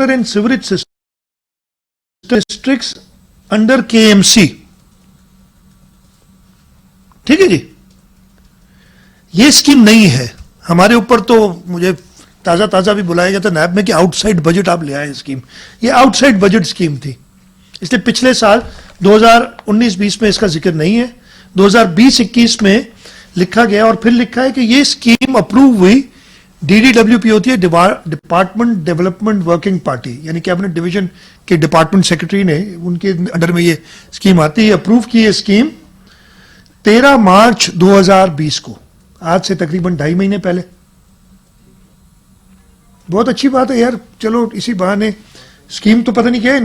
Water and sewerage system districts under KMC. ठीक है जी, ये स्कीम नहीं है हमारे ऊपर। तो मुझे ताजा ताजा भी बुलाया गया था नैब में कि आउटसाइड बजट आप ले आए स्कीम। ये आउटसाइड बजट स्कीम थी, इसलिए पिछले साल 2019-20 में इसका जिक्र नहीं है। 2020-21 में लिखा गया और फिर लिखा है कि ये स्कीम अप्रूव हुई। DDWP होती है डिपार्टमेंट डेवलपमेंट वर्किंग पार्टी, यानी कैबिनेट डिवीजन के डिपार्टमेंट सेक्रेटरी ने, उनके अंडर में ये स्कीम आती है। अप्रूव की ये स्कीम 13 मार्च 2020 को, आज से तकरीबन 2.5 महीने पहले। बहुत अच्छी बात है यार, चलो इसी बहाने स्कीम तो पता नहीं क्या है,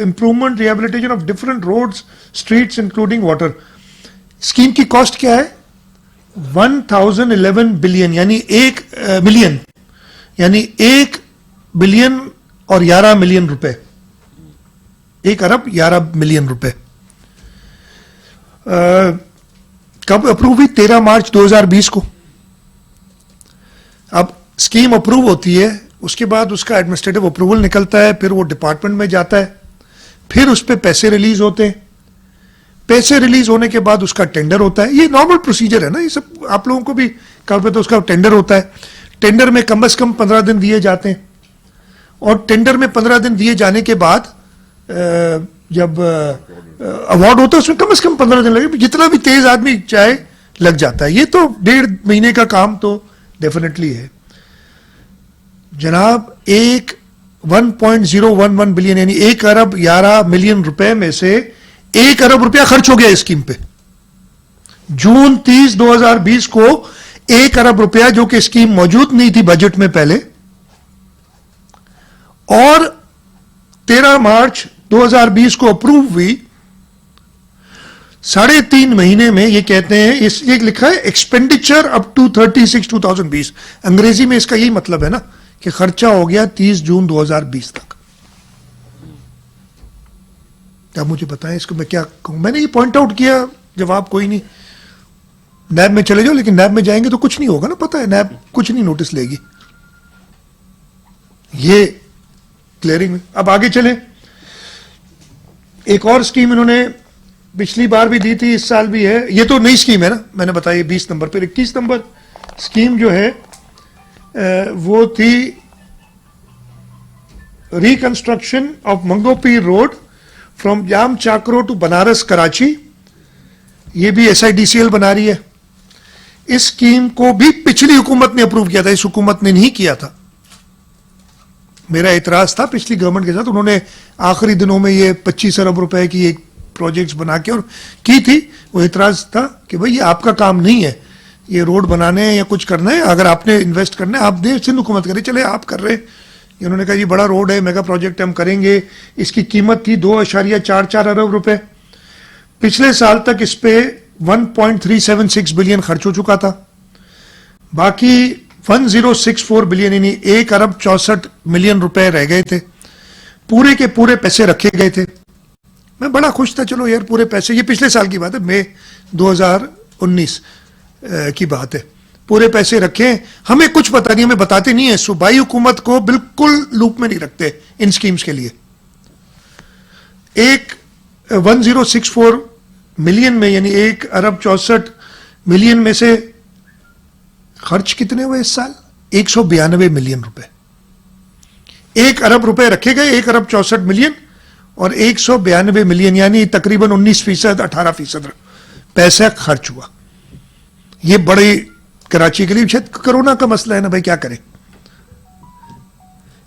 improvement rehabilitation of different roads streets including water. Scheme की कॉस्ट क्या है? 1011 बिलियन, यानी 1 मिलियन, यानी 1 बिलियन और 11 मिलियन रुपए, 1 अरब 11 मिलियन रुपए। कब अप्रूव हुई? 13 मार्च 2020 को। अब स्कीम अप्रूव होती है, उसके बाद उसका एडमिनिस्ट्रेटिव अप्रूवल निकलता है, फिर वो डिपार्टमेंट में जाता है, फिर उस पर पैसे रिलीज होते हैं। पैसे रिलीज होने के बाद उसका टेंडर होता है। ये नॉर्मल प्रोसीजर है ना, ये सब आप लोगों को भी कल पे तो उसका टेंडर होता है। टेंडर में कम से कम 15 दिन दिए जाते हैं, और टेंडर में 15 दिन दिए जाने के बाद जब अवार्ड होता है उसमें कम से कम 15 दिन लगे, जितना भी तेज आदमी चाहे लग जाता है। ये तो 1.5 महीने का काम तो डेफिनेटली है जनाब। 1.011 बिलियन यानी 1 अरब 11 मिलियन रुपए में से 1 अरब रुपया खर्च हो गया इस स्कीम पे। जून 30, 2020 को 1 अरब रुपया, जो कि स्कीम मौजूद नहीं थी बजट में पहले, और 13 मार्च 2020 को अप्रूव हुई। 3.5 महीने में ये कहते हैं, ये लिखा है एक्सपेंडिचर अप टू 36/2020। अंग्रेजी में इसका यही मतलब है ना कि खर्चा हो गया 30 जून 2020 तक। क्या मुझे बताएं इसको मैं क्या कहूं? मैंने ये पॉइंट आउट किया, जवाब कोई नहीं। नैब में चले जाओ, लेकिन नैब में जाएंगे तो कुछ नहीं होगा ना, पता है नैब कुछ नहीं नोटिस लेगी। ये क्लियरिंग में। अब आगे चले, एक और स्कीम इन्होंने पिछली बार भी दी थी, इस साल भी है। ये तो नई स्कीम है ना, मैंने बताया 20 नंबर पर। 21 नंबर स्कीम जो है वो थी reconstruction of Mangopir road from Jam Chakro to Banaras Karachi. ये भी SIDCL बना रही है। इस स्कीम को भी पिछली हुकूमत ने अप्रूव किया था, इस हुकूमत ने नहीं किया था। मेरा एतराज था पिछली गवर्नमेंट के साथ, उन्होंने आखिरी दिनों में ये 25 अरब रुपए की एक प्रोजेक्ट्स बना के और की थी। वो एतराज था कि भाई ये आपका काम नहीं है, ये रोड बनाने हैं या कुछ करना है, अगर आपने इन्वेस्ट करना है आप दे, सिंध हुकूमत करे, चले आप कर रहे हैं। उन्होंने कहा ये बड़ा रोड है, मेगा प्रोजेक्ट हम करेंगे। इसकी कीमत थी 2.44 अरब रुपए। पिछले साल तक इस पे 1.376 बिलियन खर्च हो चुका था। बाकी 1064 बिलियन यानी 1 अरब 64 मिलियन रुपए रह गए थे। पूरे के पूरे पैसे रखे गए थे। मैं बड़ा खुश था, चलो यार पूरे पैसे, ये पिछले साल की बात है, मई 2019 की बात है। पूरे पैसे रखे, हमें कुछ पता नहीं, हमें बताते नहीं है। सूबाई हुकूमत को बिल्कुल लूप में नहीं रखते इन स्कीम्स के लिए। एक 1064 मिलियन में यानी 1 अरब 64 मिलियन में से खर्च कितने हुए इस साल? 192 मिलियन रुपए। 1 अरब रुपए रखे गए, 1 अरब 64 मिलियन और 192 मिलियन यानी तकरीबन 19%, 18% पैसा खर्च हुआ। ये बड़े कराची के लिए शायद कोरोना का मसला है ना भाई, क्या करें।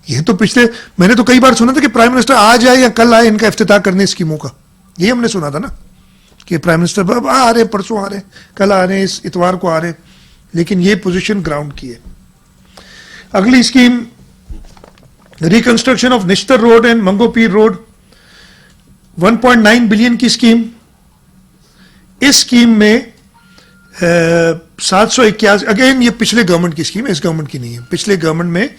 ये तो पिछले, मैंने तो कई बार सुना था कि प्राइम मिनिस्टर आज आए या कल आए इनका इफ्तिताह करने स्कीमों का, ये हमने सुना था ना कि प्राइम मिनिस्टर आ रहे, परसों आ रहे, कल आ रहे, इस इतवार को आ रहे, लेकिन ये पोजीशन ग्राउंड की है। अगली scheme reconstruction of Nishtar road and Manghopir road, 1.9 billion की स्कीम। इस स्कीम में 781, अगेन ये पिछले गवर्नमेंट की स्कीम है, इस गवर्नमेंट की नहीं है। पिछले गवर्नमेंट में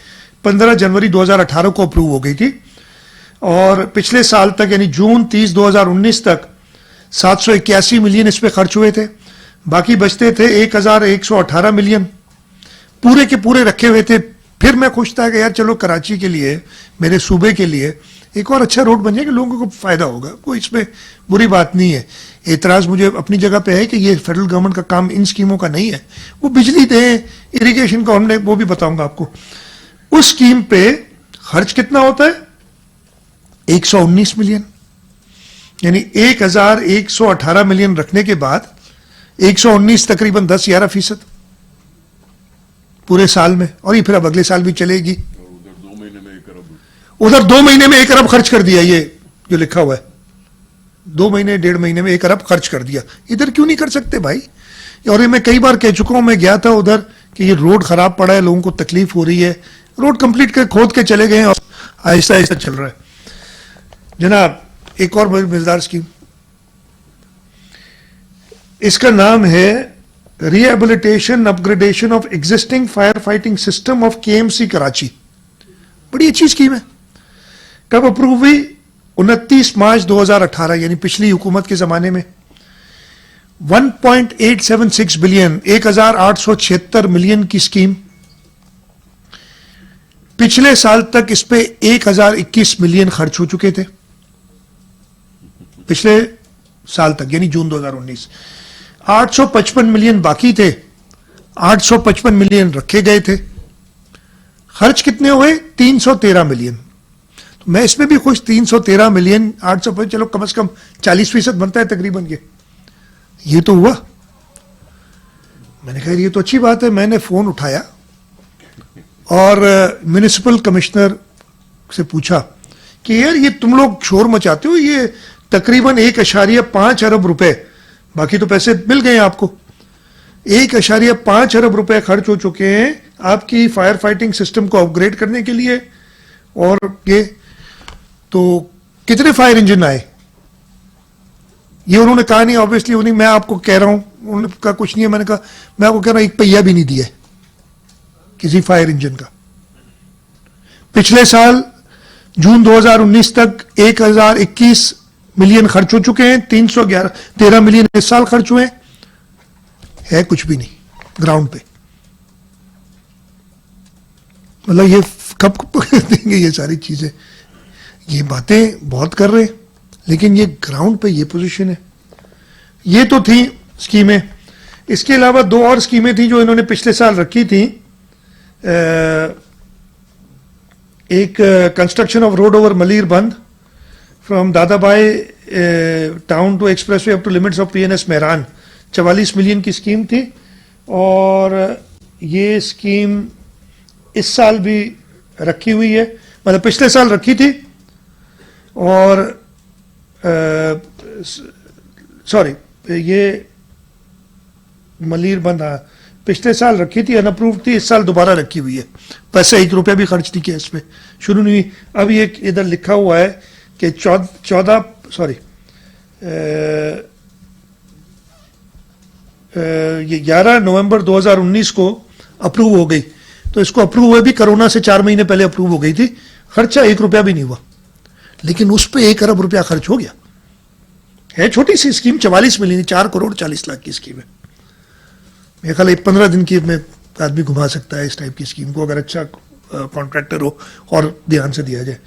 15 जनवरी 2018 को अप्रूव हो गई थी और पिछले साल तक यानी जून 30, 2019 तक 781 मिलियन इस पे खर्च हुए थे। बाकी बचते थे 1118 मिलियन। पूरे के पूरे रखे हुए थे फिर मैं खुश था कि यार चलो कराची के लिए, मेरे सूबे के लिए एक और अच्छा रोड बन जाए कि लोगों को फायदा होगा, कोई इसमें बुरी बात नहीं है। एतराज़ मुझे अपनी जगह पे है कि ये फेडरल गवर्नमेंट का काम इन स्कीमों का नहीं है, वो बिजली दें, इरिगेशन का हमने वो भी बताऊंगा आपको। उस स्कीम पे खर्च कितना होता है? 119 मिलियन, यानी 1118 मिलियन रखने के बाद 119 तकरीबन 10-11% पूरे साल में, और ये फिर अब अगले साल भी चलेगी। उधर 2 महीने में 1 अरब खर्च कर दिया, ये जो लिखा हुआ है 2 महीने 1.5 महीने में 1 अरब खर्च कर दिया। इधर क्यों नहीं कर सकते भाई? और ये मैं कई बार कह चुका हूं, मैं गया था उधर कि ये रोड खराब पड़ा है, लोगों को तकलीफ हो रही है, रोड कंप्लीट कर खोद के चले गए और आहिस्ता आहिस्ता चल रहा है। जनाब एक और मजेदार स्कीम, इसका नाम है rehabilitation upgradation of existing fire fighting system of KMC Karachi. बड़ी अच्छी स्कीम है। कब अप्रूव हुई? 29 मार्च 2018, यानी पिछली हुकूमत के जमाने में। 1.876 बिलियन, 1876 मिलियन की स्कीम। पिछले साल तक इस पे 1021 मिलियन खर्च हो चुके थे, पिछले साल तक यानी जून 2019। 855 मिलियन बाकी थे, 855 मिलियन रखे गए थे। खर्च कितने हुए? 313 मिलियन। तो मैं इसमें भी खुश, 313 मिलियन 855, चलो कम से कम 40% बनता है तकरीबन। ये तो हुआ। मैंने कहा ये तो अच्छी बात है। मैंने फोन उठाया और म्युनिसिपल कमिश्नर से पूछा कि यार ये तुम लोग शोर मचाते हो, ये तकरीबन 1.5 अरब रुपए, बाकी तो पैसे मिल गए आपको, 1.5 अरब रुपए खर्च हो चुके हैं आपकी फायर फाइटिंग सिस्टम को अपग्रेड करने के लिए। और ये तो कितने फायर इंजन आए ये उन्होंने कहा नहीं, ऑब्वियसली उन्हीं, मैं आपको कह रहा हूं, उनका कुछ नहीं है। मैंने कहा मैं आपको कह रहा हूं, 1 पहिया भी नहीं दिया किसी फायर इंजन का। पिछले साल जून 2019 तक 1021 मिलियन खर्च हो चुके हैं, 313 मिलियन इस साल खर्च हुए है, कुछ भी नहीं ग्राउंड पे। मतलब ये कब देंगे ये सारी चीजें? ये बातें बहुत कर रहे हैं, लेकिन ये ग्राउंड पे ये पोजीशन है। ये तो थी स्कीमें। इसके अलावा 2 और स्कीमें थी जो इन्होंने पिछले साल रखी थी। एक construction of road over Malir Bund from Dadabhai town to expressway up to limits of PNS Mehran, 44 million की स्कीम थी। और ये स्कीम इस साल भी रखी हुई है, मतलब पिछले साल रखी थी। और सॉरी, ये मलीर बंद, हाँ, पिछले साल रखी थी, अनअप्रूव्ड थी, इस साल दोबारा रखी हुई है। पैसे 1 रुपया भी खर्च नहीं किया इस पर, शुरू नहीं हुई। अब ये इधर लिखा हुआ है कि 11 नवंबर 2019 को अप्रूव हो गई। तो इसको अप्रूव हुए भी कोरोना से 4 महीने पहले अप्रूव हो गई थी। खर्चा 1 रुपया भी नहीं हुआ, लेकिन उस पर 1 अरब रुपया खर्च हो गया। है छोटी सी स्कीम, 44 मिलियन, 4 करोड़ 40 लाख की स्कीम है। मेरे ख्याल 15 दिन की में आदमी घुमा सकता है इस टाइप की स्कीम को, अगर अच्छा कॉन्ट्रैक्टर हो और ध्यान से दिया जाए।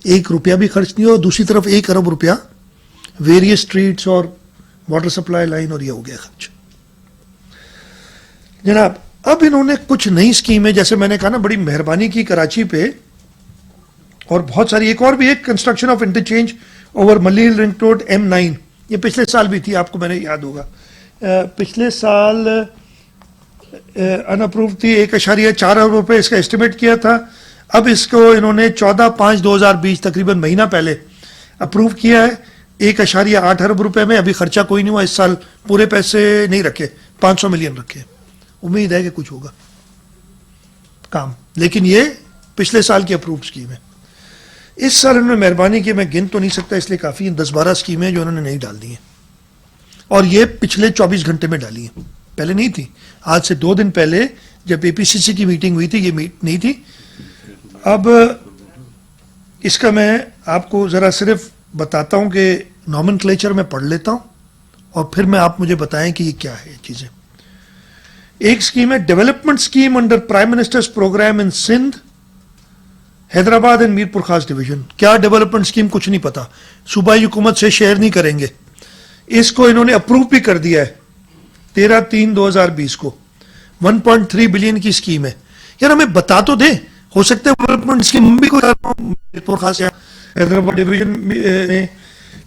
1 रुपया भी खर्च नहीं हो, दूसरी तरफ 1 अरब रुपया वेरियस स्ट्रीट्स और वाटर सप्लाई लाइन, और ये हो गया खर्च। जनाब अब इन्होंने कुछ नई स्कीमें, जैसे मैंने कहा ना, बड़ी मेहरबानी की कराची पे, और बहुत सारी। एक और भी, एक construction of interchange over Malir ring road M9, ये पिछले साल भी थी, आपको मैंने याद होगा। पिछले साल अनअप्रूव थी, 1.4 अरब रुपए इसका एस्टिमेट किया था। अब इसको इन्होंने 14/5/2020, तकरीबन महीना पहले अप्रूव किया है 1.8 अरब रुपए में। अभी खर्चा कोई नहीं हुआ इस साल, पूरे पैसे नहीं रखे, 500 मिलियन रखे। उम्मीद है कि कुछ होगा काम, लेकिन ये पिछले साल की अप्रूव स्कीम है। इस साल उन्होंने मेहरबानी की, मैं गिन तो नहीं सकता इसलिए काफ़ी, 10-12 स्कीमें जो उन्होंने नहीं डाल दी हैं, और ये पिछले 24 घंटे में डाली हैं, पहले नहीं थी। आज से 2 दिन पहले जब APCC की मीटिंग हुई थी, ये नहीं थी। अब इसका मैं आपको ज़रा सिर्फ बताता हूँ कि नॉमेनक्लेचर में पढ़ लेता हूँ, और फिर मैं आप मुझे बताएं कि ये क्या है चीज़ें। एक स्कीम है development scheme under prime minister's programme in Sindh, Hyderabad and Mirpur Khas division. क्या डेवलपमेंट स्कीम, कुछ नहीं पता, सूबाई हुकूमत से शेयर नहीं करेंगे। इसको इन्होंने अप्रूव भी कर दिया है 13/3/2020 को। 1.3 बिलियन की स्कीम है। यार हमें बता तो दे, हो सकता है डेवलपमेंट स्कीम भी कोई मीरपुर खास या हैदराबाद डिवीजन में।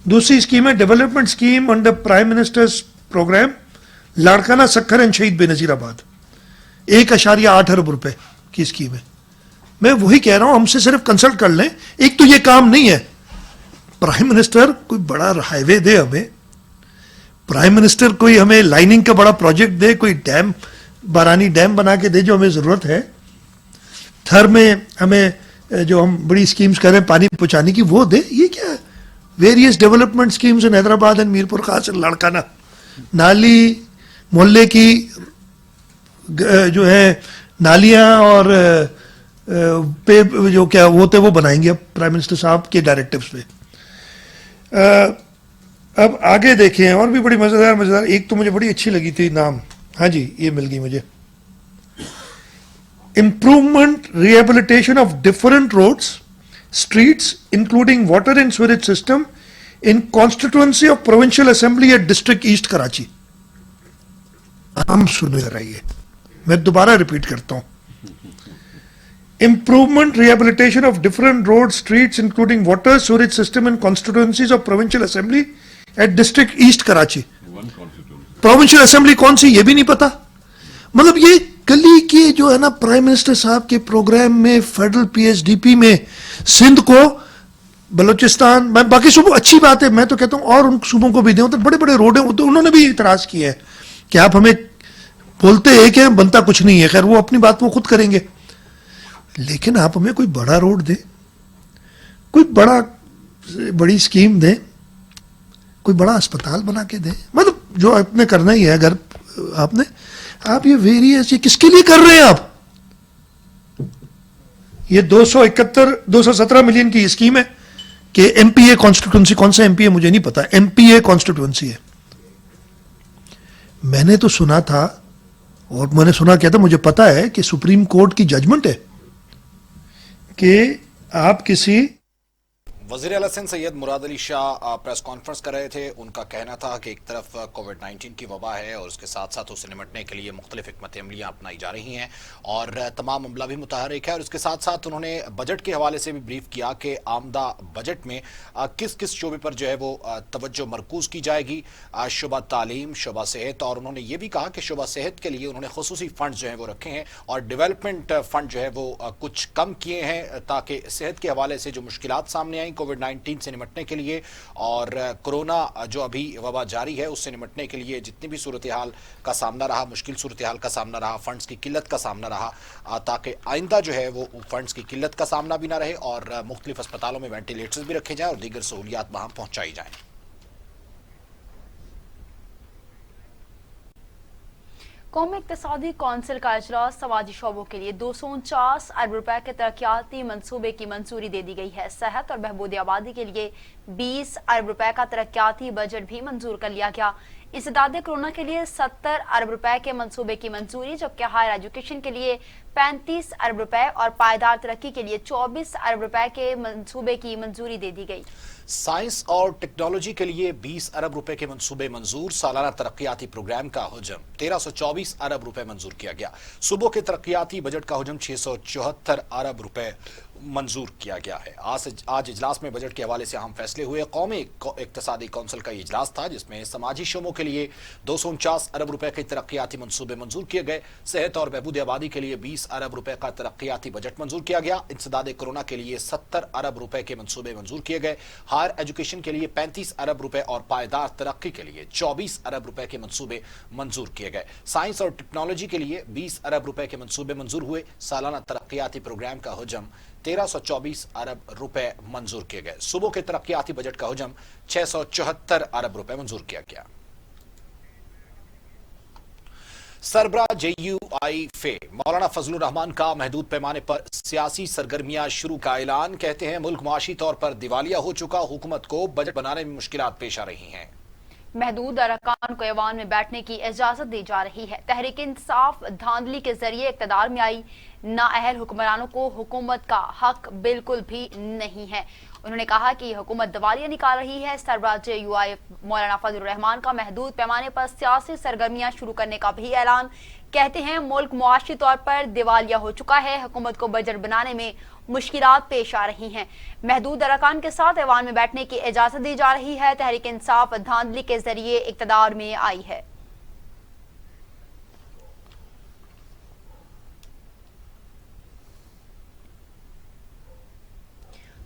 दूसरी स्कीम है development scheme under prime minister's programme Larkana Sukkur and Shaheed Benazirabad, 1.8 अरब रुपए की स्कीम है। मैं वही कह रहा हूं, हमसे सिर्फ कंसल्ट कर लें। एक तो ये काम नहीं है, प्राइम मिनिस्टर कोई बड़ा हाईवे दे हमें, प्राइम मिनिस्टर कोई हमें लाइनिंग का बड़ा प्रोजेक्ट दे, कोई डैम, बारानी डैम बना के दे जो हमें जरूरत है। थर में हमें जो हम बड़ी स्कीम्स कर रहे हैं पानी पहुंचाने की, वो दे। ये क्या है? Various development schemes in Hyderabad and Mirpur खास लाड़काना, नाली मोहल्ले की जो है नालियां और पे जो क्या होते वो बनाएंगे अब प्राइम मिनिस्टर साहब के डायरेक्टिव्स पे। अब आगे देखें, और भी बड़ी मजेदार एक तो मुझे बड़ी अच्छी लगी थी नाम, हाँ जी ये मिल गई मुझे। Improvement rehabilitation of different roads streets including water and sewerage system in constituency of provincial assembly at district east Karachi. हम सुन रही है, मैं दोबारा रिपीट करता हूं। Improvement rehabilitation of different roads, streets, including water, sewage system and constituencies of Provincial Assembly at District East Karachi. Provincial Assembly कौन सी ये भी नहीं पता। मतलब ये गली के जो है ना प्राइम मिनिस्टर साहब के प्रोग्राम में फेडरल पीएचडीपी में सिंध को, बलूचिस्तान, बाकी सूबों अच्छी बात है, मैं तो कहता हूँ और उन सूबों को भी दें। तो बड़े बड़े रोड हैं, तो उन्होंने भी इतराज किया है कि आप हमें बोलते हैं कि बनता कुछ नहीं है। खैर वो अपनी बात वो खुद करेंगे, लेकिन आप हमें कोई बड़ा रोड दे, कोई बड़ी स्कीम दे, कोई बड़ा अस्पताल बना के दे। मतलब जो आपने करना ही है, अगर आप ये वेरियस, ये किसके लिए कर रहे हैं आप? ये 217 मिलियन की स्कीम है कि एमपीए कॉन्स्टिट्यूंसी, कौन सा एमपीए मुझे नहीं पता, एमपीए कॉन्स्टिट्यूंसी है। मैंने तो सुना था, और मैंने सुना क्या था, मुझे पता है कि सुप्रीम कोर्ट की जजमेंट है कि आप किसी वज़ीर आला सिंध सैयद मुराद अली शाह प्रेस कॉन्फ्रेंस कर रहे थे। उनका कहना था कि एक तरफ कोविड-19 की वबा है और उसके साथ साथ उससे निपटने के लिए मुख्तलिफ हिकमत अमलियाँ अपनाई जा रही हैं और तमाम अमला भी मुतहरिक है। और उसके साथ साथ उन्होंने बजट के हवाले से भी ब्रीफ किया कि आमदा बजट में किस किस शोबे पर जो है वो तवज्जो मरकूज की जाएगी, शुबा तालीम, शुबा सेहत। और उन्होंने ये भी कहा कि शुबा सेहत के लिए उन्होंने खुसूसी फंड जो है वो रखे हैं और डेवलपमेंट फंड जो है वो कुछ कम किए हैं ताकि सेहत के हवाले से जो मुश्किलात सामने आई कोविड-19 से निपटने के लिए और कोरोना जो अभी वबा जारी है उससे निपटने के लिए जितनी भी सूरत हाल का सामना रहा, मुश्किल सूरत हाल का सामना रहा, फंड्स की किल्लत का सामना रहा, ताकि आइंदा जो है वो फंड्स की किल्लत का सामना भी ना रहे और मुख्तलिफ अस्पतालों में वेंटिलेटर्स भी रखे जाएं और दीगर सहूलियात वहां पहुंचाई जाएं। कौमी इक्तिसादी कौंसिल का इजलास समाजी शोबों के लिए 249 अरब रुपए के तरक्याती मंसूबे की मंजूरी दे दी गई है। सेहत और बहबूद आबादी के लिए 20 अरब रुपए का तरक्याती बजट भी मंजूर कर लिया गया। इंसदाद कोरोना के लिए 70 अरब रुपए के मंसूबे की मंजूरी, जबकि हायर एजुकेशन के लिए 35 अरब रुपए और पायदार तरक्की के लिए 24 अरब रुपए के मंसूबे की मंजूरी दे दी गई। साइंस और टेक्नोलॉजी के लिए 20 अरब रुपए के मंसूबे मंजूर, सालाना तरक्याती प्रोग्राम का हुजम 1324 अरब रुपए मंजूर किया गया। सूबों के तरक्याती बजट का हुजम 674 अरब रुपए मंजूर किया गया है। आज इजलास में बजट के हवाले से अहम फैसले हुए। कौमी इक्तिसादी कौंसिल का इजलास था जिसमें समाजी शोबों के लिए 249 अरब रुपए के तरक्याती मंसूबे मंजूर किए गए। सेहत और बहबूद आबादी के लिए 20 अरब रुपए का तरक्याती बजट मंजूर किया गया। इंसदाद कोरोना के लिए 70 अरब रुपए के मंसूबे मंजूर किए गए। हायर एजुकेशन के लिए 35 अरब रुपए और पायदार तरक्की के लिए 24 अरब रुपए के मंसूबे मंजूर किए गए। साइंस और टेक्नोलॉजी के लिए 20 अरब रुपए के मंसूबे मंजूर हुए। सालाना तरक्याती प्रोग्राम का हुजम 1324 अरब रुपए मंजूर किए गए। सूबों के तरक्याती बजट का हुजम 674 अरब रुपए मंजूर किया गया। सरबरा JUI फे मौलाना फजलुर रहमान का महदूद पैमाने पर सियासी सरगर्मियां शुरू का ऐलान। कहते हैं मुल्क मुआशी तौर पर दिवालिया हो चुका, हुकूमत को बजट बनाने में मुश्किलात पेश आ रही हैं। महदूद अरकान को ऐवान में बैठने की इजाजत दी जा रही है। तहरीक इंसाफ धांधली के जरिए इक़्तिदार में आई, नाअहल हुक्मरानों को हुकूमत का हक बिल्कुल भी नहीं है। उन्होंने कहा कि ये हुकूमत दिवालिया निकाल रही है। सरबराह UIF मौलाना फजलुर रहमान का महदूद पैमाने पर सियासी सरगर्मियां शुरू करने का भी ऐलान। कहते हैं मुल्क मुआशी तौर पर दिवालिया हो चुका है, हुकूमत को बजट बनाने में मुश्किलात पेश आ रही हैं। महदूद अरकान के साथ ऐवान में बैठने की इजाजत दी जा रही है। तहरीक इंसाफ धांधली के जरिए इक़्तिदार में आई है।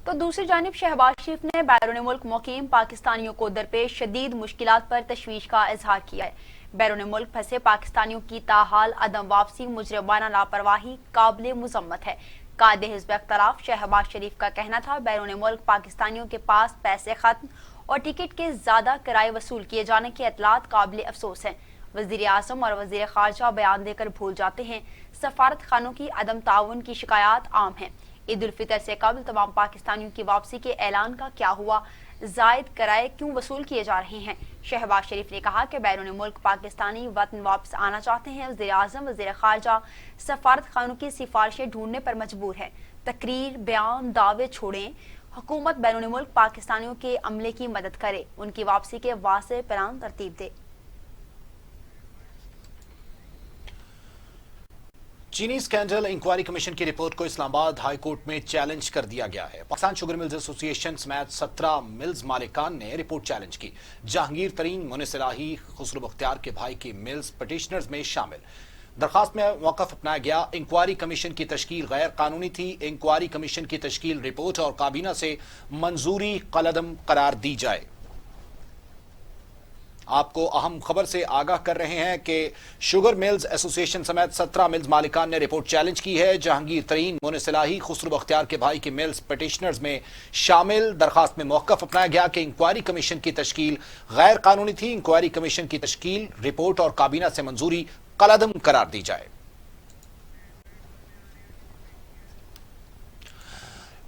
तो दूसरी जानिब शहबाज शरीफ ने बैरून मुल्क मुकीम पाकिस्तानियों को दरपेश शदीद मुश्किलात पर तशवीश का इजहार किया है। बैरून मुल्क फंसे पाकिस्तानियों की ताहाल अदम वापसी मुजरमाना लापरवाही काबिल मुजम्मत है। कायदे हिज़्ब इख्तिलाफ शहबाज शरीफ का कहना था बैरून मुल्क पाकिस्तानियों के पास पैसे खत्म और टिकट के ज्यादा किराए वसूल किए जाने के इतलात काबिल अफसोस हैं। वज़ीर आज़म और वज़ीर ख़ारजा बयान देकर भूल जाते हैं। सफारत खानों की अदम ताउन की शिकायत आम है। ईद उल फितर से कबल तमाम पाकिस्तानियों की वापसी के ऐलान का क्या हुआ? जायद किराए क्यों वसूल किए जा रहे हैं? शहबाज शरीफ ने कहा कि बैरून मुल्क पाकिस्तानी वतन वापस आना चाहते हैं। वज़ीर आज़म वज़ीर ख़ारजा सफारत खानों की सिफारिशें ढूंढने पर मजबूर है। तकरीर, बयान, दावे छोड़ें। हुकूमत बैरून मुल्क पाकिस्तानियों के अमले की मदद करे, उनकी वापसी के वाज़ेह प्लान तरतीब दे। चीनी स्कैंडल इंक्वायरी कमीशन की रिपोर्ट को इस्लामाबाद हाई कोर्ट में चैलेंज कर दिया गया है। पाकिस्तान शुगर मिल्स एसोसिएशन समेत 17 मिल्स मालिकान ने रिपोर्ट चैलेंज की। जहांगीर तरीन, मोनिस इलाही, खुसरो बख्तियार के भाई की मिल्स पिटिशनर्स में शामिल। दरखास्त में मौक़िफ़ अपनाया गया। इंक्वायरी कमीशन की तश्कील गैर कानूनी थी। इंक्वायरी कमीशन की तश्कील रिपोर्ट और काबीना से मंजूरी कलअदम करार दी जाए। आपको अहम खबर से आगाह कर रहे हैं कि शुगर मिल्स एसोसिएशन समेत 17 मिल्स मालिकान ने रिपोर्ट चैलेंज की है। जहांगीर तरीन, मोनिस इलाही, खुसरो बख्तियार के भाई की मिल्स पिटिशनर्स में शामिल। दरखास्त में मौक़िफ़ अपनाया गया कि इंक्वायरी कमीशन की तश्कील गैर कानूनी थी। इंक्वायरी कमीशन की तश्कील रिपोर्ट और काबीना से मंजूरी कलअदम करार दी जाए।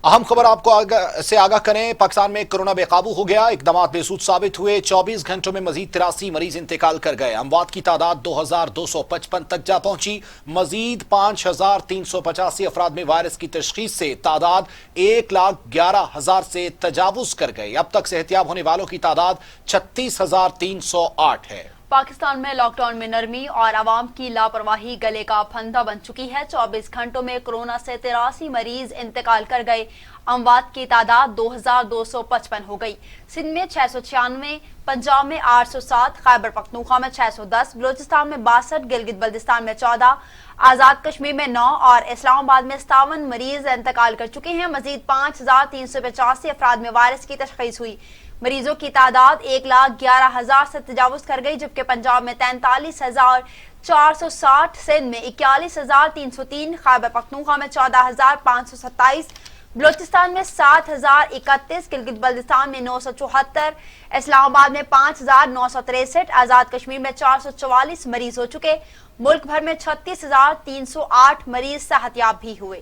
अहम खबर आपको आगाह करें। पाकिस्तान में कोरोना बेकाबू हो गया, इकदाम बेसूद साबित हुए। 24 घंटों में मजीद 83 मरीज इंतकाल कर गए। अमवात की तादाद 2255 तक जा पहुंची। मजीद 5385 अफराद में वायरस की तशखीस से तादाद 1,11,000 से तजावुज कर गई। अब तक सेहतियाब होने वालों की तादाद 36,308 है। पाकिस्तान में लॉकडाउन में नरमी और आवाम की लापरवाही गले का फंदा बन चुकी है। 24 घंटों में कोरोना से 83 मरीज इंतकाल कर गए। अमवात की तादाद 2255 हो गई। सिंध में 696, पंजाब में 807, खैबर पख्तूनख्वा में 610, बलोचिस्तान में 62, गिलगित बल्तिस्तान में 14, आजाद कश्मीर में 9 और इस्लामाबाद में 57 मरीज इंतकाल कर चुके हैं। मजीद 5385 अफराद में वायरस की तशखीस हुई। मरीजों की तादाद 1,11,000 से तजावुज कर गई, जबकि पंजाब में 43,460, सिंध में 41,303, खैबर पख्तूनख्वा में 14,527, बलोचिस्तान में 7,031, गिलगित बल्तिस्तान में 974, इस्लामाबाद में 5,963, आजाद कश्मीर में 444 मरीज हो चुके। मुल्क भर में 36,308 मरीज सेहतयाब भी हुए।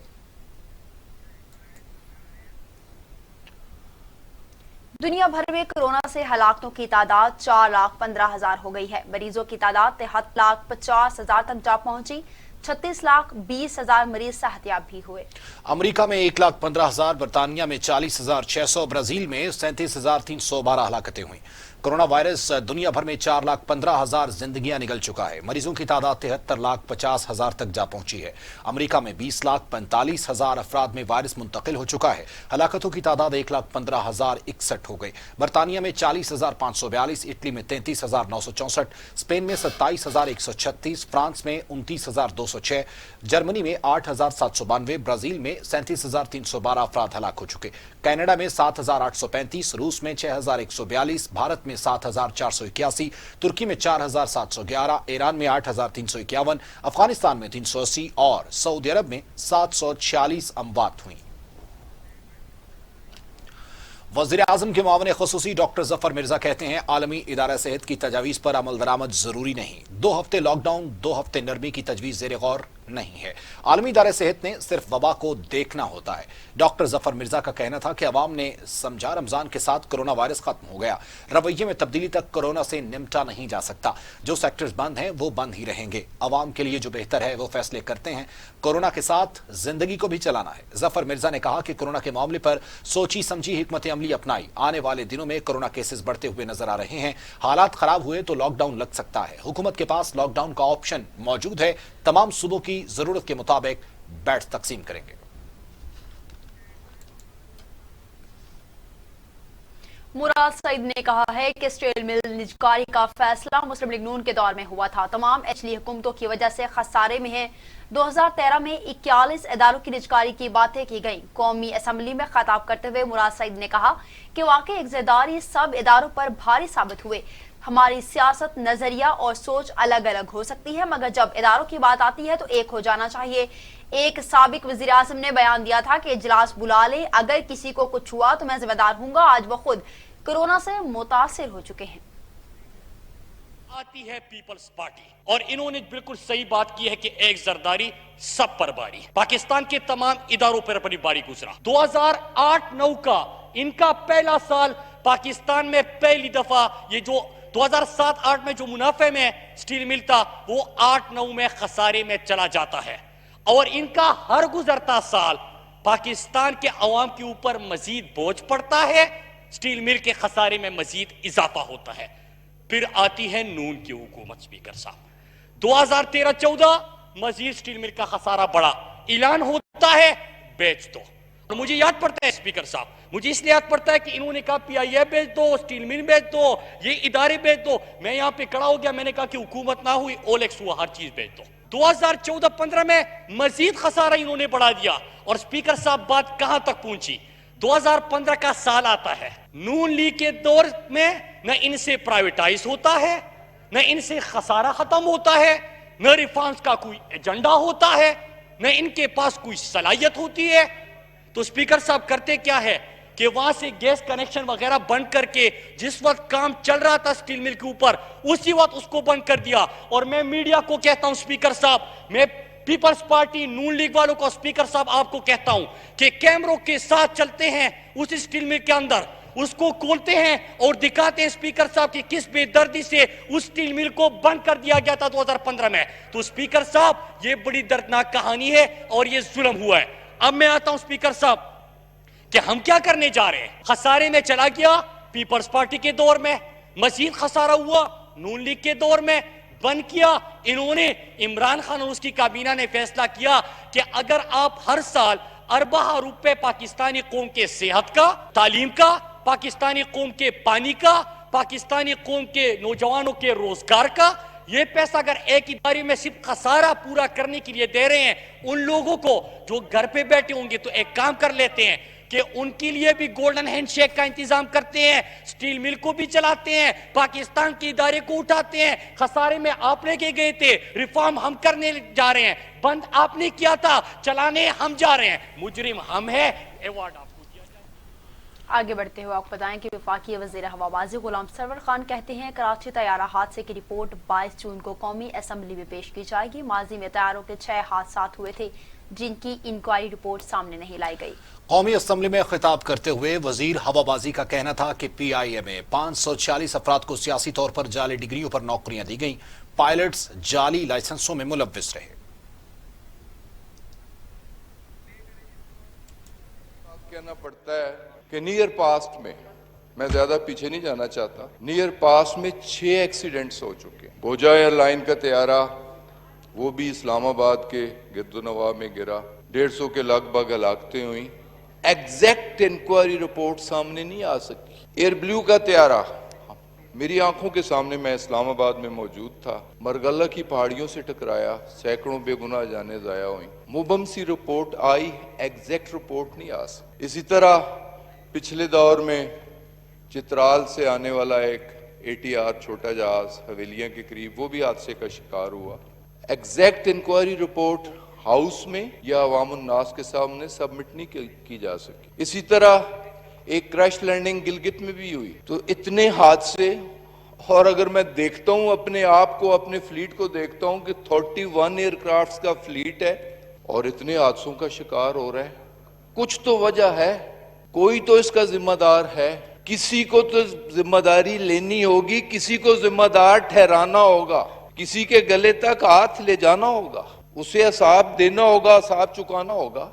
दुनिया भर में कोरोना से हलाकतों की तादाद 4,15,000 हो गई है। मरीजों की तादाद 73,50,000 तक जा पहुंची। 36,20,000 मरीज सेहतयाब भी हुए। अमेरिका में 1,15,000, बरतानिया में 40,600, ब्राजील में 37,312 हलाकतें हुई। कोरोना वायरस दुनिया भर में 4,15,000 जिंदगियां निगल चुका है। मरीजों की तादाद 73,50,000 तक जा पहुंची है। अमेरिका में 20,45,000 अफराद में वायरस मुंतकिल हो चुका है। हलाकतों की तादाद 1,15,061 हो गई। बरतानिया में 40,542, इटली में 33,964, स्पेन में 27,136, फ्रांस में 29,206, जर्मनी में 8,792, ब्राजील में 37,312 अफराद हलाक हो चुके। कनाडा में 7,835, रूस में 6,142, भारत में 7,481, तुर्की में 4,711, ईरान में 8,351, अफगानिस्तान में 380 और सऊदी अरब में 746 अमवात हुई। वज़ीर आज़म के मुआविन ख़ुसूसी डॉक्टर जफर मिर्जा कहते हैं आलमी इदारा सेहत की तजावीज़ पर अमल दरामद जरूरी नहीं। 2 हफ्ते लॉकडाउन, 2 हफ्ते नरमी की तजवीज़ ज़ेर गौर नहीं है। आलमी इदारे सेहत ने सिर्फ वबा को देखना होता है। डॉक्टर जफर मिर्जा का कहना था कि अवाम ने समझा रमजान के साथ कोरोना वायरस खत्म हो गया, रवैये में तब्दीली तक कोरोना से निपटा नहीं जा सकता। जो सेक्टर्स बंद हैं वो बंद ही रहेंगे। अवाम के लिए जो बेहतर है वो फैसले करते हैं। कोरोना के साथ जिंदगी को भी चलाना है। जफर मिर्जा ने कहा कि कोरोना के मामले पर सोची समझी हिकमत अमली अपनाई। आने वाले दिनों में कोरोना केसेस बढ़ते हुए नजर आ रहे हैं। हालात खराब हुए तो लॉकडाउन लग सकता है। हुकूमत के पास लॉकडाउन का ऑप्शन मौजूद है। तमाम सूबों की जरूरत के मुताबिक बेड्स तकसीम करेंगे। मुराद सईद ने कहा है कि स्टील मिल निजकारी का फैसला मुस्लिम लीग नून के दौर में हुआ था। तमाम एचली हुकूमतों की वजह से खसारे में है। 2013 में 41 इदारों की निजकारी की बातें की गई। कौमी असम्बली में खिताब करते हुए मुराद सईद ने कहा कि वाकई इक़्तिदारी सब इदारों पर भारी साबित हुए। हमारी सियासत, नजरिया और सोच अलग अलग हो सकती है, मगर जब इदारों की बात आती है तो एक हो जाना चाहिए। एक साबिक वज़ीर आज़म ने बयान दिया था कि इजलास बुला ले, अगर किसी को कुछ हुआ तो मैं जिम्मेदार हूंगा। आज वो खुद कोरोना से मुतासिर हो चुके हैं। आती है पीपल्स पार्टी और इन्होंने बिल्कुल सही बात की है कि एक जरदारी सब पर बारी। पाकिस्तान के तमाम इदारों पर अपनी बारी गुजरा। 2008-9 का इनका पहला साल पाकिस्तान में पहली दफा ये जो 2007-8 में जो मुनाफे में स्टील मिल था वो 8-9 में खसारे में चला जाता है और इनका हर गुजरता साल पाकिस्तान के अवाम के ऊपर मजीद बोझ पड़ता है। स्टील मिल के खसारे में मजीद इजाफा होता है। फिर आती है नून की हुकूमत। स्पीकर साहब 2013-14 मजीद स्टील मिल का खसारा बढ़ा। ऐलान होता है बेच दो। और मुझे याद पड़ता है स्पीकर साहब, मुझे इसलिए याद पड़ता है कि इन्होंने कहा PIA बेच दो, स्टील मिल बेच दो, ये इदारे बेच दो। मैं यहां पे खड़ा हो गया, मैंने कहा कि हुकूमत ना हुई, ओलेक्स हुआ, हर चीज बेच दो। 2014-15 में मजीद खसारा इन्होंने बढ़ा दिया। और स्पीकर साहब बात कहां तक पहुंची? 2015 का साल आता है, नून लीग के दौर में न इनसे प्राइवेटाइज होता है, न इनसे खसारा खत्म होता है, न रिफॉर्म्स का कोई एजेंडा होता है, न इनके पास कोई सलाहियत होती है। तो स्पीकर साहब करते क्या है कि वहां से गैस कनेक्शन वगैरह बंद करके जिस वक्त काम चल रहा था स्टील मिल के ऊपर उसी वक्त उसको बंद कर दिया। और मैं मीडिया को कहता हूं स्पीकर साहब, मैं पीपल्स पार्टी नून लीग वालों को स्पीकर साहब आपको कहता हूं कि कैमरों के साथ चलते हैं उस स्टील मिल के अंदर, उसको खोलते हैं और दिखाते हैं स्पीकर साहब कि किस बेदर्दी से उस स्टील मिल को बंद कर दिया गया था 2015 में। तो स्पीकर साहब ये बड़ी दर्दनाक कहानी है और ये जुल्म हुआ है। अब मैं आता हूं स्पीकर साहब कि हम क्या करने जा रहे हैं। खसारे में चला गया पीपल्स पार्टी के दौर में, मजीद खसारा हुआ नून लीग के दौर में, बंद किया इन्होंने। इमरान खान और उसकी काबीना ने फैसला किया कि अगर आप हर साल अरबा रुपए पाकिस्तानी कौम के सेहत का, तालीम का, पाकिस्तानी कौम के पानी का, पाकिस्तानी कौम के नौजवानों के रोजगार का, ये पैसा अगर एक इदारे में सिर्फ खसारा पूरा करने के लिए दे रहे हैं उन लोगों को जो घर पे बैठे होंगे, तो एक काम कर लेते हैं कि उनके लिए भी गोल्डन हैंडशेक का इंतजाम करते हैं, स्टील मिल को भी चलाते हैं, पाकिस्तान के इदारे को उठाते हैं। खसारे में आप लेके गए थे, रिफॉर्म हम करने जा रहे हैं, बंद आपने किया था, चलाने हम जा रहे हैं, मुजरिम हम हैं, अवार्ड आपको दिया जाए। आगे बढ़ते हुए आपको बताएं कि वफाकी वज़ीर हवाबाजी गुलाम सरवर खान कहते हैं कराची तैयारा हादसे की रिपोर्ट 22 जून को कौमी असम्बली में पेश की जाएगी। माजी में तैयारों के 6 हादसा हुए थे जिनकी इंक्वायरी रिपोर्ट सामने नहीं लाई गई। कौमी असम्बली में खिताब करते हुए वजीर हवाबाजी का कहना था कि PIA में 546 अफराद को सियासी तौर पर जाली डिग्रियों पर नौकरियां दी गई। पायलट्स जाली लाइसेंसों में मुलव्विस रहे। कहना पड़ता है कि नियर पास्ट में, मैं ज्यादा पीछे नहीं जाना चाहता, नियर पास्ट में 6 एक्सीडेंट्स हो चुके। बोजा एयरलाइन का तैयारा वो भी इस्लामाबाद के गिरदोनवा में गिरा, 150 के लगभग हलाकतें हुई। एग्जैक्ट इंक्वायरी रिपोर्ट सामने नहीं आ सकी। एयर ब्लू का तैयारा मेरी आंखों के सामने, मैं इस्लामाबाद में मौजूद था, मरगल्ला की पहाड़ियों से टकराया, सैकड़ों बेगुनाह जाने जाया हुई। मुबमसी रिपोर्ट आई, एग्जैक्ट रिपोर्ट नहीं आ सकी। इसी तरह पिछले दौर में चित्राल से आने वाला एक ATR छोटा जहाज हवेलियां के करीब, वो भी हादसे का शिकार हुआ। एग्जैक्ट इंक्वायरी रिपोर्ट हाउस में या अवामुन नास के सामने सबमिट नहीं की जा सकी। इसी तरह एक क्रैश लैंडिंग गिलगित में भी हुई। तो इतने हादसे और अगर मैं देखता हूं अपने आप को, अपने फ्लीट को देखता हूं कि 31 एयरक्राफ्ट्स का फ्लीट है और इतने हादसों का शिकार हो रहा है, कुछ तो वजह है, कोई तो इसका जिम्मेदार है, किसी को तो जिम्मेदारी लेनी होगी, किसी को जिम्मेदार ठहराना होगा, किसी के गले तक हाथ ले जाना होगा, उसे हिसाब देना होगा, हिसाब चुकाना होगा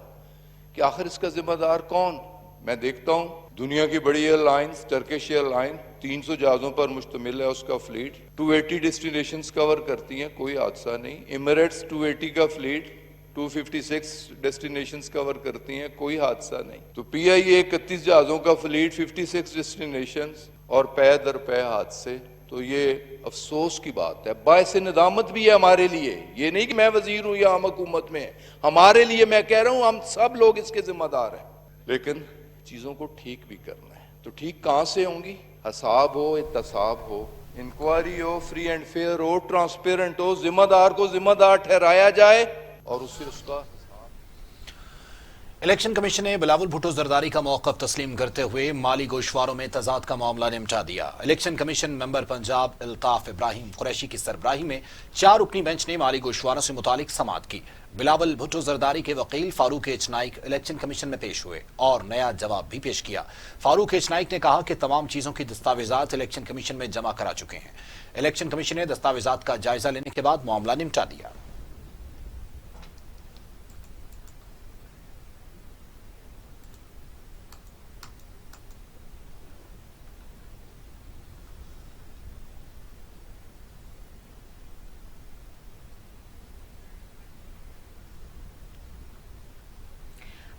कि आखिर इसका जिम्मेदार कौन। मैं देखता हूं दुनिया की बड़ी एयरलाइंस, टर्किश एयरलाइन 300 जहाजों पर मुश्तमिल है उसका फ्लीट, 280 डेस्टिनेशंस कवर करती हैं, कोई हादसा नहीं। एमिरेट्स 280 का फ्लीट 256 डेस्टिनेशंस कवर करती हैं, कोई हादसा नहीं। तो पीआईए 31 जहाजों का फ्लीट, 56 डेस्टिनेशंस और पै दर पै हादसे। तो ये अफसोस की बात है, बायस निदामत भी है हमारे लिए। ये नहीं कि मैं वजीर हूं या हम हुकूमत में है, हमारे लिए मैं कह रहा हूं हम सब लोग इसके जिम्मेदार हैं, लेकिन चीजों को ठीक भी करना है। तो ठीक कहां से होंगी? हिसाब हो, इत्तसाब हो, इंक्वायरी हो, फ्री एंड फेयर हो, ट्रांसपेरेंट हो, जिम्मेदार को जिम्मेदार ठहराया जाए और उससे उसका। इलेक्शन कमीशन ने बिलावल भुट्टो जरदारी का मौक़िफ़ तस्लीम करते हुए माली गोशवारों में तजाद का मामला निपटा दिया। Election commission member Punjab Altaf Ibrahim Qureshi की सरबराही में 4 रुकनी बेंच ने माली गोशवारों से मुतालिक समाअत की। बिलावल भुट्टो जरदारी के वकील Farooq H Naik election commission में पेश हुए और नया जवाब भी पेश किया। फारूक एच नाइक ने कहा कि तमाम चीजों की दस्तावेजात इलेक्शन कमीशन में जमा करा चुके हैं। इलेक्शन कमीशन ने दस्तावेजात का जायजा लेने के बाद मामला निपटा दिया।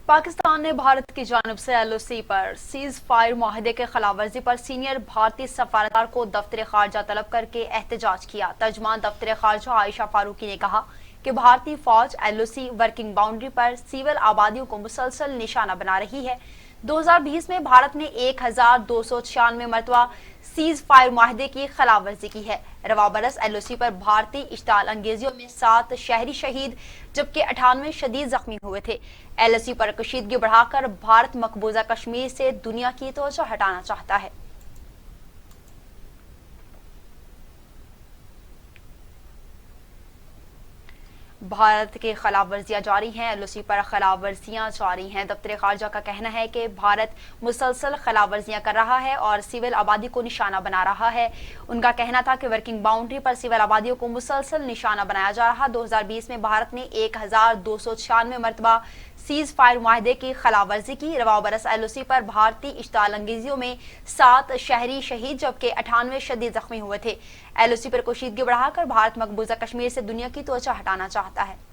पाकिस्तान ने भारत की जानिब से एलओसी पर सीज फायर माहिदे के खिलाफ वर्जी पर सीनियर भारतीय सफारतकार को दफ्तर खारजा तलब करके एहतजाज किया। तर्जमान दफ्तर खारजा आयशा फारूकी ने कहा कि भारतीय फौज एलओसी वर्किंग बाउंड्री पर सिविल आबादियों को मुसलसल निशाना बना रही है। 2020 में भारत ने 1296 मरतबा सीज फायर माहिदे की खिलाफ वर्जी की है। रवा बरस एलओसी पर भारतीय इश्ताल अंगेजियों में 7 शहरी शहीद जबकि 98 शदीद जख्मी हुए थे। एलओसी पर कशीदगी बढ़ाकर भारत मकबूजा कश्मीर से दुनिया की तवज्जो हटाना चाहता है। भारत के खिलाफ वर्जियां जारी हैं, एलओसी पर खिलाफ वर्जियां जारी हैं। दफ्तर खारजा का कहना है कि भारत मुसलसल खिलाफ वर्जियां कर रहा है और सिविल आबादी को निशाना बना रहा है। उनका कहना था कि वर्किंग बाउंड्री पर सिविल आबादियों को मुसलसल निशाना बनाया जा रहा। 2020 में भारत ने 1296 मरतबा सीज फायर माहिदे की खिलाफ वर्जी की। रवा बरस एलओसी पर भारतीय इश्ताल अंगेजियों में 7 शहरी शहीद जबकि 98 शदीद जख्मी हुए थे। एलओसी पर कशीदगी बढ़ाकर भारत मकबूजा कश्मीर से दुनिया की तवज्जो हटाना चाहता है।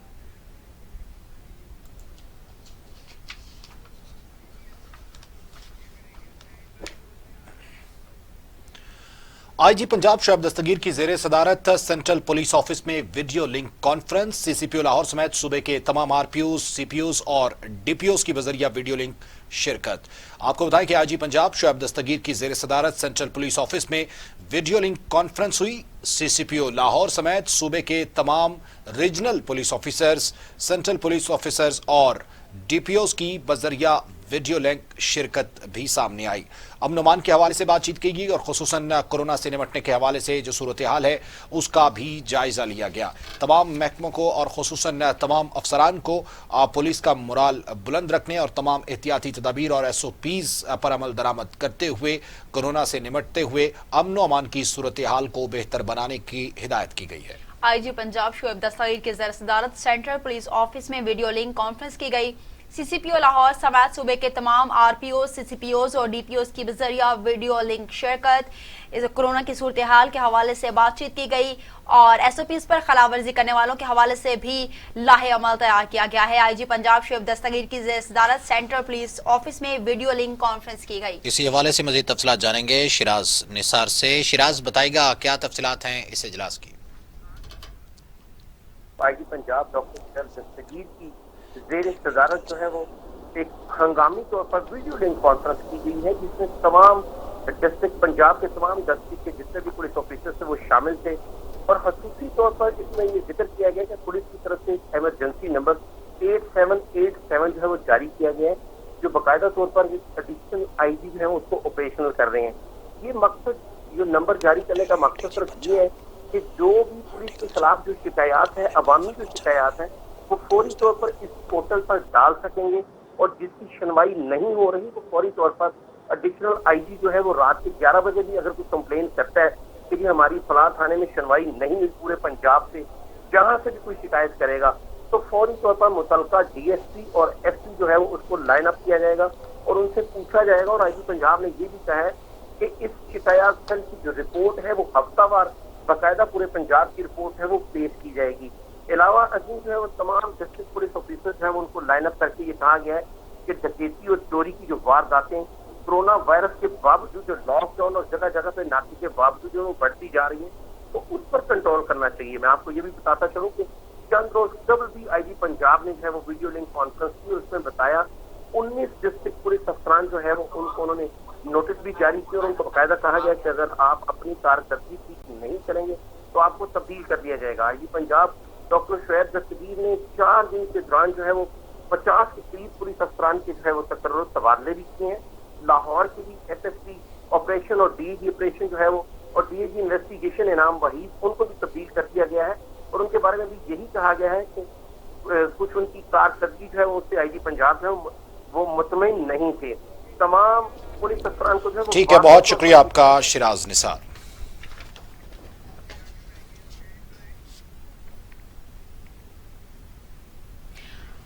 आईजी पंजाब शोएब दस्तगीर की जेर सदारत सेंट्रल पुलिस ऑफिस में video link conference. CCPO Lahore समेत सूबे के तमाम आरपीओज, सीपीओज और डीपीओज की बजरिया वीडियो लिंक शिरकत। आपको बताएं कि आईजी पंजाब शोएब दस्तगीर की जेर सदारत सेंट्रल पुलिस ऑफिस में वीडियो लिंक कॉन्फ्रेंस हुई। सीसीपीओ लाहौर समेत सूबे के तमाम regional police officers, central police officers और डीपीओज की बजरिया वीडियो लिंक शिरकत भी सामने आई। अमन अमान के हवाले से बातचीत की गई और खुसूसन कोरोना से निपटने के हवाले से जो सूरत हाल है उसका भी जायजा लिया गया। तमाम महकमों को और खुसूसन तमाम अफसरान को पुलिस का मोराल बुलंद रखने और तमाम एहतियाती तदाबीर और SOPs पर अमल दरामद करते हुए कोरोना से निपटते हुए अमन अमान की सूरत हाल को बेहतर बनाने की हिदायत की गई है। आईजी पंजाब शोएब दस्तगीर के ज़ेर सदारत सेंट्रल पुलिस ऑफिस में वीडियो लिंक कॉन्फ्रेंस की गई। सीसीपीओ लाहौर समेत सूबे के तमाम आरपीओ, सीसीपीओज और डीपीओज की बजरिया वीडियो लिंक शिरकत। इस कोरोना की सूरत हाल के हवाले से बातचीत की गई और SOPs पर खिलाफ वर्जी करने वालों के हवाले से भी लाहे अमल तैयार किया गया है। आईजी पंजाब शोएब दस्तगीर की ज़ेर सदारत सेंट्रल पुलिस ऑफिस में वीडियो लिंक कॉन्फ्रेंस की गई। इसी हवाले से मजीद तफसीलात जानेंगे शिराज निसार से। शिराज बताएगा क्या तफसीलात हैं इस इजलास की? आईजी पंजाब डॉक्टर दस्तगीर की ज़ेर सदारत जो है वो एक हंगामी तौर पर वीडियो लिंक कॉन्फ्रेंस की गई है जिसमें तमाम डिस्ट्रिक्ट पंजाब के तमाम डिस्ट्रिक्ट के जितने भी पुलिस ऑफिसर थे वो शामिल थे और खसूसी तौर पर इसमें ये जिक्र किया गया कि पुलिस की तरफ से इमरजेंसी नंबर 8787 जो है वो जारी किया गया है, जो बाकायदा तौर पर एडिशनल आईजी जो है उसको ऑपरेशनल कर रहे हैं। ये मकसद ये नंबर जारी करने का मकसद सिर्फ ये है कि जो भी पुलिस के खिलाफ जो शिकायत है, अवामी जो शिकायत है, वो फौरी तौर पर इस पोर्टल पर डाल सकेंगे और जिसकी सुनवाई नहीं हो रही वो फौरी तौर पर एडिशनल आईजी जो है वो रात के 11 बजे भी अगर कोई कंप्लेन करता है कि जी हमारी फलां थाने में सुनवाई नहीं हुई पूरे पंजाब से, जहां से भी कोई शिकायत करेगा तो फौरी तौर पर मुतलका डीएसपी और एसपी जो है वो उसको लाइन अप किया जाएगा और उनसे पूछा जाएगा। और आईजी पंजाब ने ये भी कहा है कि इस शिकायत सेल की जो रिपोर्ट है वो हफ्तावार बाकायदा पूरे पंजाब की रिपोर्ट है वो पेश की जाएगी। अलावा अजीम जो है वो तमाम डिस्ट्रिक्ट पुलिस ऑफिसर्स हैं वो उनको लाइन अप करके ये कहा गया है कि डकैती और चोरी की जो वारदातें कोरोना वायरस के बावजूद जो लॉकडाउन और जगह जगह पे नाके के बावजूद जो वो बढ़ती जा रही है तो उस पर कंट्रोल करना चाहिए। मैं आपको ये भी बताता चलूं कि चंद रोज कबल भी आईजी पंजाब ने जो है वो वीडियो लिंक कॉन्फ्रेंस की और उसमें बताया 19 डिस्ट्रिक्ट पुलिस अफसरान जो है वो उनको उन्होंने नोटिस भी जारी किया और उनको बाकायदा कहा गया कि अगर आप अपनी कारकर्दगी ठीक नहीं करेंगे तो आपको तब्दील कर दिया जाएगा। आईजी पंजाब डॉक्टर शुएब दस्तगीर ने 4 दिन के दौरान जो है वो 50 के करीब पुलिस अफसरान के जो है वो तकर्रुर तबादले भी किए हैं। लाहौर के भी एसएसपी ऑपरेशन और डीजी ऑपरेशन जो है वो और डीजी इन्वेस्टिगेशन इनाम वहीद उनको भी तब्दील कर दिया गया है और उनके बारे में भी यही कहा गया है कि कुछ उनकी कारकर्दगी जो है वो उससे आईजी पंजाब जो है वो मुतमईन नहीं थे। तमाम पुलिस अफसरान को जो है ठीक है, बहुत शुक्रिया आपका शिराज निसार।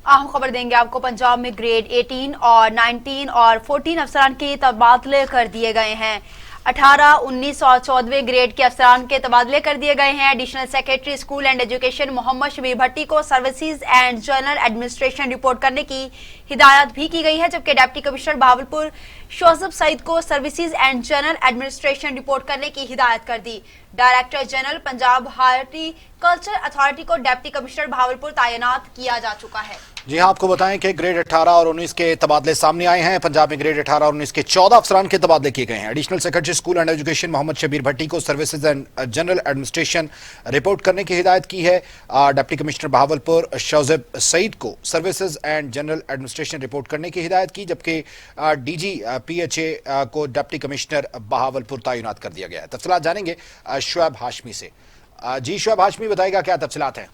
अहम खबर देंगे आपको। पंजाब में ग्रेड 18 और 19 और 14 अफसरान के तबादले कर दिए गए हैं। 18, 19 और 14वें ग्रेड के अफसरान के तबादले कर दिए गए हैं। Additional secretary school and education Mohammad Shabbir Bhatti को services and general administration report करने की हिदायत भी की गई है, जबकि डिप्टी कमिश्नर बहावलपुर शोजब सईद को services and general administration report करने की हिदायत कर दी। Director general Punjab horticulture authority को डिप्टी कमिश्नर बहावलपुर तैनात किया जा चुका है। जी हां, आपको बताएं कि ग्रेड 18 और 19 के तबादले सामने आए हैं। पंजाब में ग्रेड 18 और 19 के 14 अफसरान के तबादले किए गए हैं। Additional secretary school and education Mohammad Shabbir Bhatti को services and general administration report करने की हिदायत की है। डिप्टी कमिश्नर बहावलपुर शोजब सईद को services and general administration report करने की हिदायत की, जबकि डीजी पीएचए को डिप्टी कमिश्नर बहावलपुर तैनात कर दिया गया है। तफसीलात जानेंगे शुएब हाशमी से। जी शुएब हाशमी, बताएगा क्या तफसीलात हैं?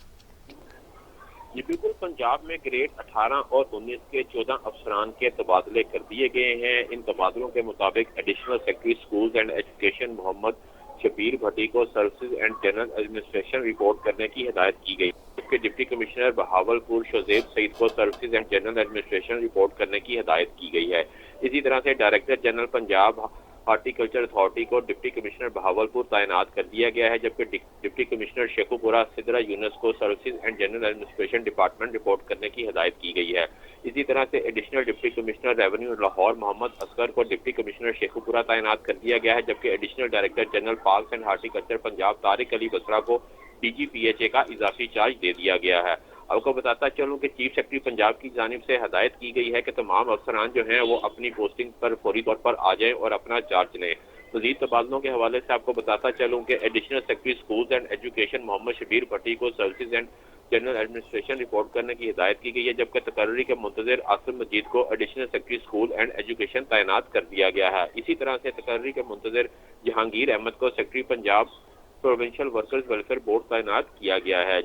जी बिल्कुल, पंजाब में ग्रेड 18 और 19 के 14 अफसरान के तबादले कर दिए गए हैं। इन तबादलों के मुताबिक additional secretary schools and education Mohammad Shabbir Bhatti को services and general administration report करने की हिदायत की गई, जबकि डिप्टी कमिश्नर बहावलपुर शोजेब सईद को services and general administration report करने की हिदायत की गई है। इसी तरह से director general Punjab horticulture authority को डिप्टी कमिश्नर बहावलपुर तैनात कर दिया गया है, जबकि डिप्टी कमिश्नर शेखुपुरा सिद्रा यूनुस को services and general administration department report करने की हिदायत की गई है। इसी तरह से additional deputy commissioner revenue Lahore Mohammad Asghar को डिप्टी कमिश्नर शेखुपुरा तैनात कर दिया गया है, जबकि additional director general parks and horticulture Punjab Tariq Ali Basra को डीजीपीएचए का इजाफी चार्ज दे दिया गया है। आपको बताता चलूं कि चीफ सेक्रेटरी पंजाब की जानिब से हदायत की गई है कि तमाम अफसरान जो हैं वो अपनी पोस्टिंग पर फौरी तौर पर आ जाएं और अपना चार्ज लें। मजीद तबादलों के हवाले से आपको बताता चलूं कि additional secretary schools and education Mohammad Shabbir Bhatti को services and general administration report करने की हिदायत की गई है, जबकि तकर्री के मुंतजिर आसिम मजीद को additional secretary school and education तैनात कर दिया गया है। इसी तरह से तकर्री के मुंतजिर जहांगीर अहमद को secretary Punjab provincial workers welfare board तैनात किया गया है,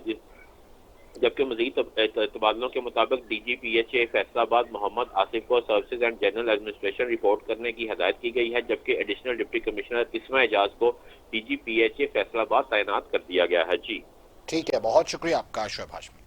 जबकि मजीद तबादलों के मुताबिक डीजीपीएचए फैसलाबाद मोहम्मद आसिफ को services and general administration report करने की हिदायत की गई है, जबकि एडिशनल डिप्टी कमिश्नर इस्मा एजाज को डीजीपीएचए फैसलाबाद तैनात कर दिया गया है। जी ठीक है, बहुत शुक्रिया आपका शुएब हाशमी।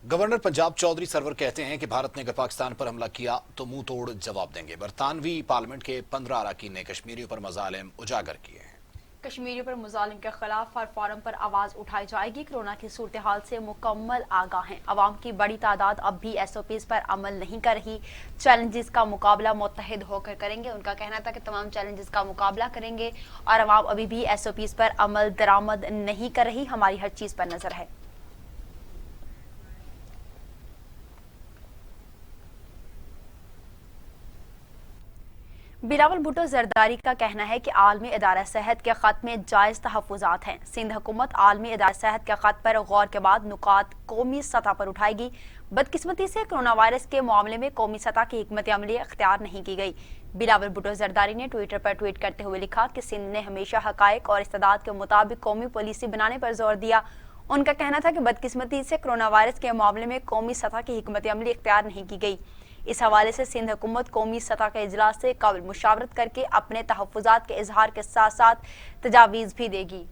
गवर्नर पंजाब चौधरी सरवर कहते हैं कि भारत ने अगर पाकिस्तान पर हमला किया तो मुंह तोड़ जवाब देंगे। बरतानवी पार्लियामेंट के 15 अरकान ने कश्मीरियों पर मजालिम उजागर किए हैं। कश्मीरियों पर मुजालिम के खिलाफ हर फोरम पर आवाज उठाई जाएगी। कोरोना की सूरत हाल से मुकम्मल आगाह हैं। अवाम की बड़ी तादाद अब भी SOPs पर अमल नहीं कर रही। चैलेंजेस का मुकाबला मुत्तहिद होकर करेंगे। उनका कहना था कि तमाम चैलेंजेस का मुकाबला करेंगे और अवाम अभी भी SOPs पर अमल दरामद नहीं कर रही। हमारी हर चीज पर नजर है। बिलावल भुट्टो जरदारी का कहना है कि आलमी इदारा सेहत के खत में जायज तहफ़्फ़ुज़ात हैं। सिंध हुकूमत आलमी इदारा सेहत के खत पर गौर के बाद नुकात कौमी सतह पर उठाएगी। बदकिस्मती से कोरोना वायरस के मामले में कौमी सतह की हिकमत अमली इख्तियार नहीं की गई। बिलावल भुट्टो जरदारी ने ट्विटर पर ट्वीट करते हुए लिखा कि सिंध ने हमेशा हकायक और इस्तेदाद के मुताबिक कौमी पॉलिसी बनाने पर जोर दिया। उनका कहना था कि बदकिस्मती से कोरोना वायरस के मामले में कौमी सतह की हिकमत अमली इख्तियार नहीं की गई। इस हवाले से सिंध हुकूमत कौमी सतह के इजलास से कबल मुशावरत करके अपने तहफ़्फ़ुज़ात के इजहार के साथ साथ तजावीज़ भी देगी।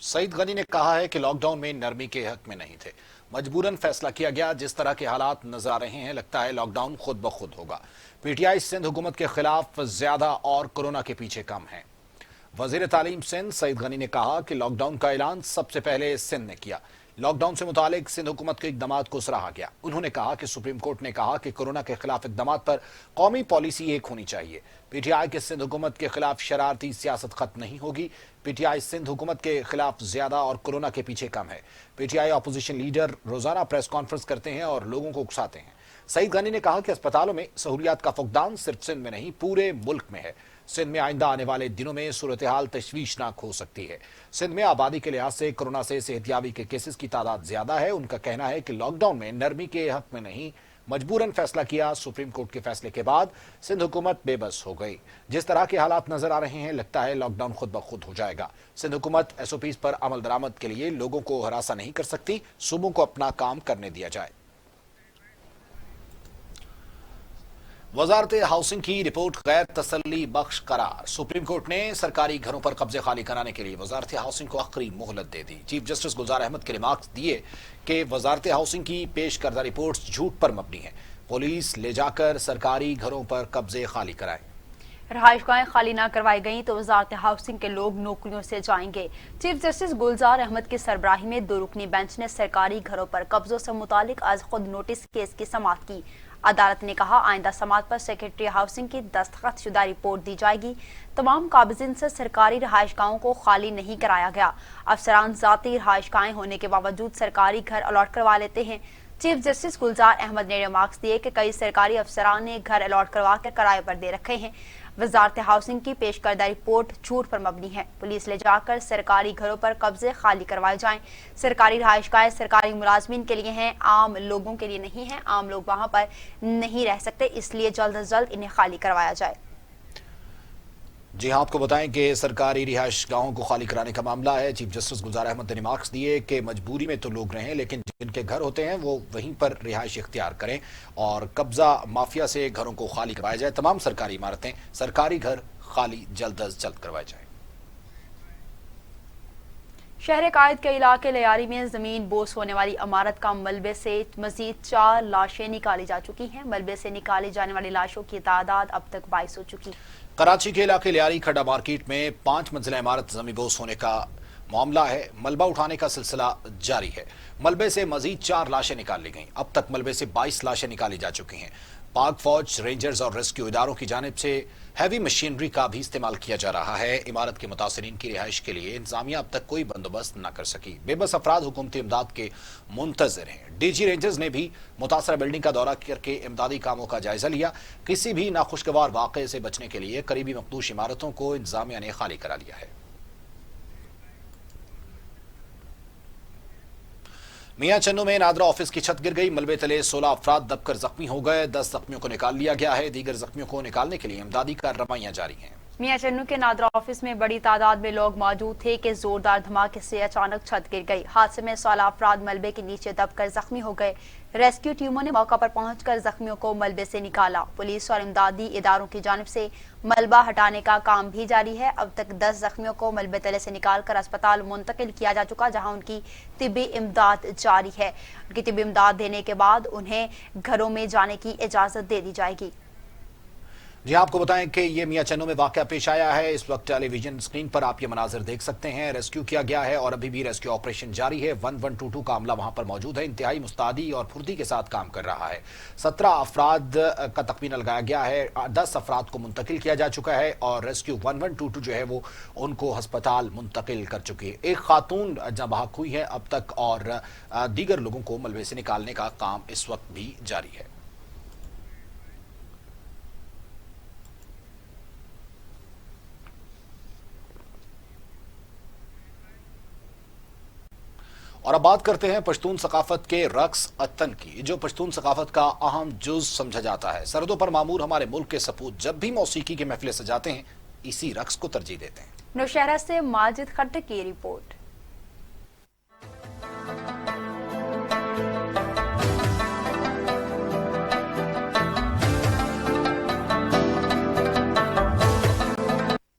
सईद गनी ने कहा है कि लॉकडाउन में नरमी के हक में नहीं थे, मजबूरन फैसला किया गया। जिस तरह के हालात नजर आ रहे हैं, लगता है लॉकडाउन खुद ब खुद होगा। पीटीआई सिंध हुकूमत के खिलाफ ज्यादा और कोरोना के पीछे कम है। वजीर तालीम सिंध सईद गनी ने कहा कि लॉकडाउन का ऐलान सबसे पहले सिंध ने किया। लॉकडाउन से मुतालिक सिंध हुकूमत के इकदामात को सराहा गया। उन्होंने कहा कि सुप्रीम कोर्ट ने कहा कि कोरोना के खिलाफ इकदामात पर कौमी पॉलिसी एक होनी चाहिए। पीटीआई के सिंध हुकूमत के खिलाफ शरारती सियासत खत्म नहीं होगी। पीटीआई सिंध हुकूमत के खिलाफ ज्यादा और कोरोना के पीछे कम है। पीटीआई अपोजिशन लीडर रोजाना प्रेस कॉन्फ्रेंस करते हैं और लोगों को उकसाते हैं। सईद गनी ने कहा कि अस्पतालों में सहूलियात का फुकदान सिर्फ सिंध में नहीं पूरे मुल्क में है। सिंध में आइंदा आने वाले दिनों में सूरत हाल तशवीशनाक हो सकती है। सिंध में आबादी के लिहाज से कोरोना से सेहतयाबी के केसेस की तादाद ज्यादा है। उनका कहना है कि लॉकडाउन में नरमी के हक में नहीं, मजबूरन फैसला किया। सुप्रीम कोर्ट के फैसले के बाद सिंध हुकूमत बेबस हो गई। जिस तरह के हालात नजर आ रहे हैं, लगता है लॉकडाउन खुद ब खुद हो जाएगा। सिंध हुकूमत एसओपीज पर अमल दरामद के लिए लोगों को हरासा नहीं कर सकती। सूबों को अपना काम करने दिया जाए। वजारत हाउसिंग की रिपोर्ट गैर तसल्ली बख्श करार। सुप्रीम कोर्ट ने सरकारी घरों पर कब्जे खाली कराने के लिए वजारत हाउसिंग को आखिरी मोहलत दे दी। चीफ जस्टिस गुलजार अहमद के रिमार्क्स दिए कि वजारत हाउसिंग की पेश करदा रिपोर्ट्स झूठ पर मबनी है। पुलिस ले जाकर सरकारी घरों पर कब्जे खाली कराए। रहायशगाहें खाली न करवाई गई तो वजारत हाउसिंग के लोग नौकरियों से जाएंगे। चीफ जस्टिस गुलजार अहमद की सरबराही में 2 रुकनी बेंच ने सरकारी घरों पर कब्जों से मुतालिक आज खुद नोटिस केस की समाअत की। अदालत ने कहा आइंदा समाअत पर सेक्रेटरी हाउसिंग की दस्तखत शुदा रिपोर्ट दी जाएगी। तमाम काबिजिन से सरकारी रहायशगाहों को खाली नहीं कराया गया। अफसरान जाती रहायशगाहें होने के बावजूद सरकारी घर अलॉट करवा लेते हैं। चीफ जस्टिस गुलजार अहमद ने रिमार्क्स दिए कि कई सरकारी अफसरान ने घर अलॉट करवा कर किराए पर दे रखे हैं। वजारत हाउसिंग की पेश करदा रिपोर्ट झूठ पर मबनी है। पुलिस ले जाकर सरकारी घरों पर कब्जे खाली करवाए जाएं। सरकारी रहायशगाहें सरकारी मुलाजमीन के लिए हैं, आम लोगों के लिए नहीं है। आम लोग वहां पर नहीं रह सकते, इसलिए जल्द अज जल्द इन्हें खाली करवाया जाए। जी हाँ, आपको बताएं कि सरकारी रिहायश गाहों को खाली कराने का मामला है। चीफ जस्टिस गुलजार अहमद ने रिमार्क्स दिए कि मजबूरी में तो लोग रहें, लेकिन जिनके घर होते हैं वो वहीं पर रिहायश इख्तियार करें और कब्जा माफिया से घरों को खाली करवाया जाए। तमाम सरकारी इमारतें, सरकारी घर खाली जल्द अज जल्द करवाए जाए। शहर कायद के इलाके लियारी में जमीन बोस होने वाली इमारत का मलबे से मजीद 4 लाशें निकाली जा चुकी हैं। मलबे से निकाली जाने वाली लाशों की तादाद अब तक 22 हो चुकी। कराची के इलाके लियारी खड्डा मार्केट में 5 मंजिला इमारत जमीन बोस होने का मामला है। मलबा उठाने का सिलसिला जारी है। मलबे से मजीद 4 लाशें निकाल ली गईं। अब तक मलबे से 22 लाशें निकाली जा चुकी हैं। पाक फौज, रेंजर्स और रेस्क्यू इदारों की जानिब से हैवी मशीनरी का भी इस्तेमाल किया जा रहा है। इमारत के मुतासरीन की रिहाइश के लिए इंतजामिया अब तक कोई बंदोबस्त न कर सकी। बेबस अफराद हुकूमती इमदाद के मुंतजर हैं। डीजी रेंजर्स ने भी मुतासरा बिल्डिंग का दौरा करके इमदादी कामों का जायजा लिया। किसी भी नाखुशगवार वाक़े से बचने के लिए करीबी मखदूश इमारतों को इंतजामिया ने खाली करा लिया है। मियां चन्नू में नादरा ऑफिस की छत गिर गई। मलबे तले 16 अफराद दबकर जख्मी हो गए। 10 जख्मियों को निकाल लिया गया है। दीगर जख्मियों को निकालने के लिए इमदादी कार्रवाइयां जारी हैं। मियां चन्नू के नादरा ऑफिस में बड़ी तादाद में लोग मौजूद थे कि जोरदार धमाके से अचानक छत गिर गई। हादसे में 16 अफराद मलबे के नीचे दबकर जख्मी हो गए। रेस्क्यू टीमों ने मौका पर पहुंचकर जख्मियों को मलबे से निकाला। पुलिस और इमदादी इदारों की जानिब से मलबा हटाने का काम भी जारी है। अब तक 10 जख्मियों को मलबे तले से निकालकर अस्पताल मुंतकिल किया जा चुका, जहां उनकी तिब्बी इमदाद जारी है। उनकी तिब्बी इमदाद देने के बाद उन्हें घरों में जाने की इजाजत दे दी जाएगी। जी आपको बताएं कि ये मियां चन्नू में वाकया पेश आया है। इस वक्त टेलीविजन स्क्रीन पर आप ये मनाजिर देख सकते हैं। रेस्क्यू किया गया है और अभी भी रेस्क्यू ऑपरेशन जारी है। 1122 का अमला वहां पर मौजूद है, इंतहाई मुस्तैदी और फुर्ती के साथ काम कर रहा है। 17 अफराद का तखमीना लगाया गया है, 10 अफराद को मुंतकिल किया जा चुका है और रेस्क्यू 1122 जो है वो उनको अस्पताल मुंतकिल कर चुकी है। एक खातून जहां बहक हुई है अब तक और दीगर लोगों को मलबे से निकालने का काम इस वक्त भी जारी है। और अब बात करते हैं पश्तून सकाफत के रक्स अत्तन की, जो पश्तून सकाफत का अहम जुज समझा जाता है। सरहदों पर मामूर हमारे मुल्क के सपूत जब भी मौसीकी की महफिलें सजाते हैं इसी रक्स को तरजीह देते हैं। नौशहरा से माजिद खट्टक की रिपोर्ट।